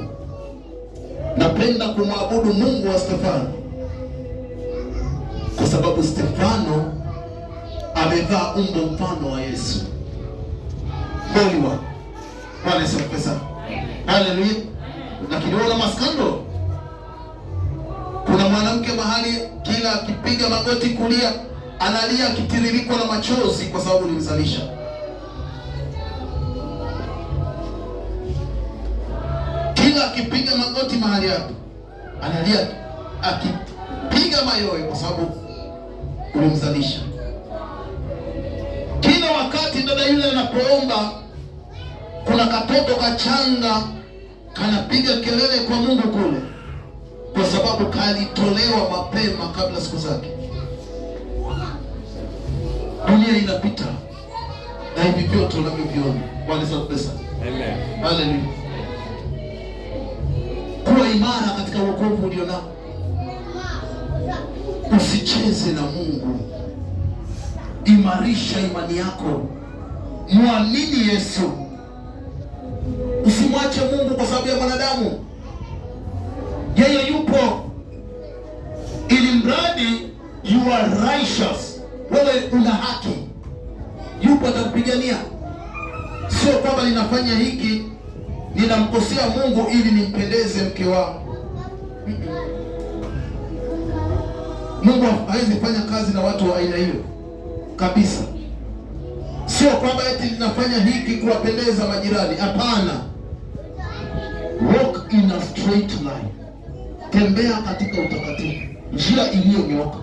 napenda kumwabudu Mungu wa Stefano, kwa sababu Stefano amevaa umbo mfano wa Yesu. Bwana Yesu pesa. Haleluya. Lakini wala maskando, kuna mwanamke mahali kila akipiga magoti kulia analia akitiririkwa na machozi kwa sababu nilimzalisha. Kila akipiga magoti mahali hapo analia akipiga mayowe kwa sababu ulimzalisha. Kila wakati dada yule anapoomba, kuna katoto kachanga kanapiga kelele kwa Mungu kule, kwa sababu kalitolewa mapema kabla siku zake. Dunia inapita na hivi vyote unavyoviona. Bwana Yesu pesa. Amen. Haleluya. Kuwa imara katika wokovu ulionao. Usicheze na Mungu. Imarisha imani yako. Muamini Yesu. Usimwache Mungu kwa sababu ya mwanadamu. Yeye yupo ili mradi you are righteous, wewe una haki, yupo atakupigania. Sio kwamba ninafanya hiki ninamkosea Mungu ili nimpendeze mke wangu. Mungu hawezi fanya kazi na watu wa aina hiyo kabisa. Sio kwamba eti ninafanya hiki kuwapendeza majirani. Hapana. Walk in a straight line. Tembea katika utakatifu, njia iliyonyooka.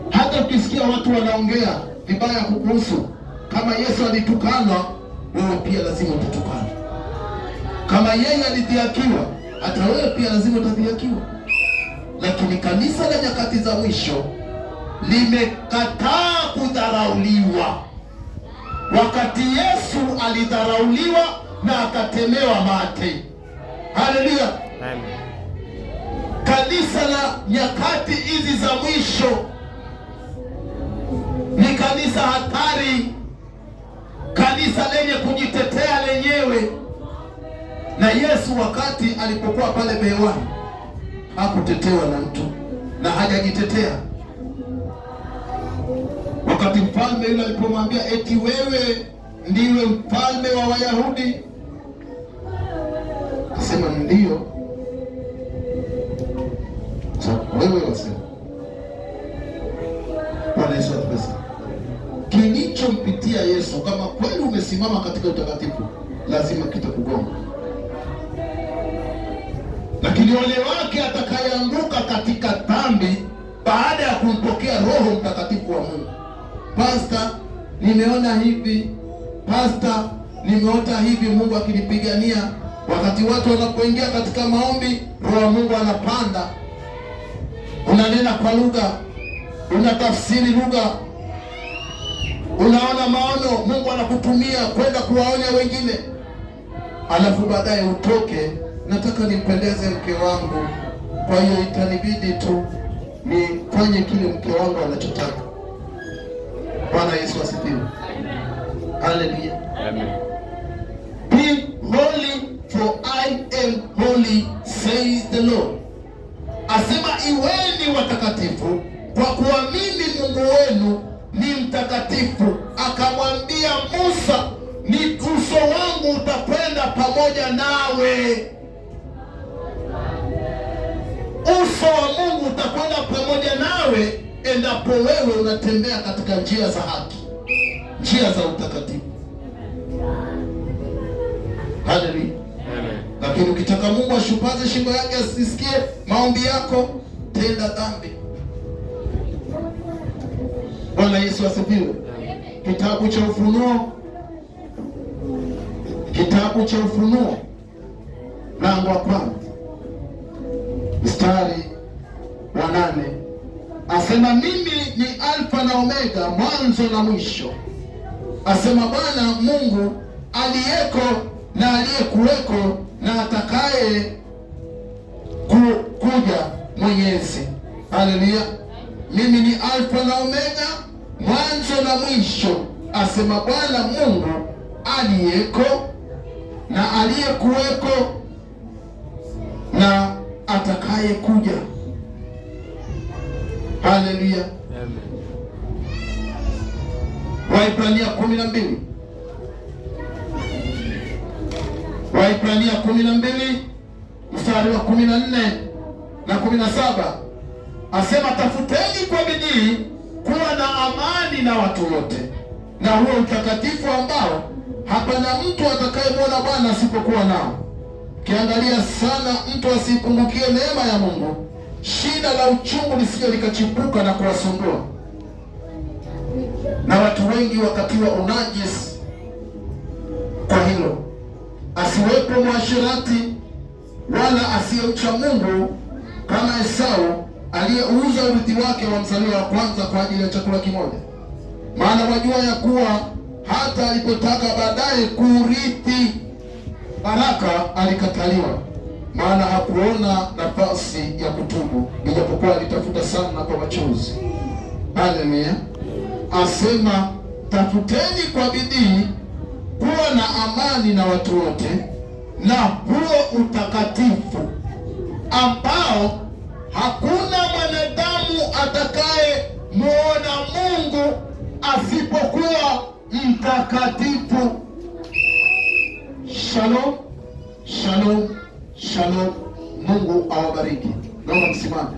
Hata ukisikia watu wanaongea vibaya kukuhusu, kama Yesu alitukana, wewe pia lazima utatukana. Kama yeye alidhihakiwa, hata wewe pia lazima utadhihakiwa. Lakini kanisa la nyakati za mwisho limekataa kudharauliwa. Wakati Yesu alidharauliwa na akatemewa mate. Haleluya. Amen. Kanisa la nyakati hizi za mwisho ni kanisa hatari, kanisa lenye kujitetea lenyewe. Na Yesu wakati alipokuwa pale bewani hakutetewa na mtu na hajajitetea. Wakati mfalme yule alipomwambia eti wewe ndiwe mfalme wa Wayahudi, akasema ndio. Wewe wasema. Bwana Yesu asifiwe. Kilichompitia Yesu, kama kweli umesimama katika utakatifu, lazima kitakugonga. Lakini wale wake atakayeanguka katika dhambi baada ya kumpokea Roho Mtakatifu wa Mungu, Pastor, nimeona hivi, Pastor, nimeota hivi, Mungu akinipigania, Wakati watu wanapoingia katika maombi, Roho wa Mungu anapanda, unanena kwa lugha, unatafsiri lugha, unaona maono, Mungu anakutumia kwenda kuwaonya wengine, alafu baadaye utoke, nataka nimpendeze mke wangu, kwa hiyo itanibidi tu nifanye kile mke wangu anachotaka. Bwana Yesu asifiwe. Haleluya. Amen. Be holy for I am holy, says the Lord. Asema iweni watakatifu kwa kuwa mimi Mungu wenu ni mtakatifu. Akamwambia Musa, ni uso wangu utakwenda pamoja nawe. Uso wa Mungu utakwenda pamoja nawe endapo wewe unatembea katika njia za haki, njia za utakatifu. Haleluya. Lakini ukitaka Mungu ashupaze shingo yake asisikie maombi yako, tenda dhambi. Bwana Yesu asifiwe. Kitabu cha Ufunuo, kitabu cha Ufunuo mlango wa 1 mstari wa 8 asema, mimi ni Alfa na Omega, mwanzo na mwisho, asema Bwana Mungu aliyeko na aliyekuweko na atakaye kuja, Mwenyezi. Haleluya. Mimi ni Alfa na Omega, mwanzo na mwisho, asema Bwana Mungu aliyeko na aliyekuweko na atakaye kuja. Haleluya. Amen. Waibrania 12, Waibrania 12 mstari wa 14 na 17 asema, tafuteni kwa bidii kuwa na amani na watu wote, na huo utakatifu ambao hapana mtu atakayemwona Bwana asipokuwa nao. Kiangalia sana mtu asipungukie neema ya Mungu, shida la uchungu lisije likachipuka na kuwasumbua. Na watu wengi wakatiwa unajisi kwa hilo. Asiwepo mwashirati wala asiyemcha Mungu kama Esau, aliyeuza urithi wake wa mzaliwa wa kwanza kwa ajili ya chakula kimoja. Maana wajua ya kuwa hata alipotaka baadaye kurithi baraka alikataliwa, maana hakuona nafasi ya kutubu, ijapokuwa alitafuta sana kwa machozi. Haleluya. Asema tafuteni kwa bidii kuwa na amani na watu wote, na huo utakatifu ambao hakuna mwanadamu atakaye muona Mungu asipokuwa mtakatifu. Shalom, shalom, shalom. Mungu awabariki. Naomba msimame.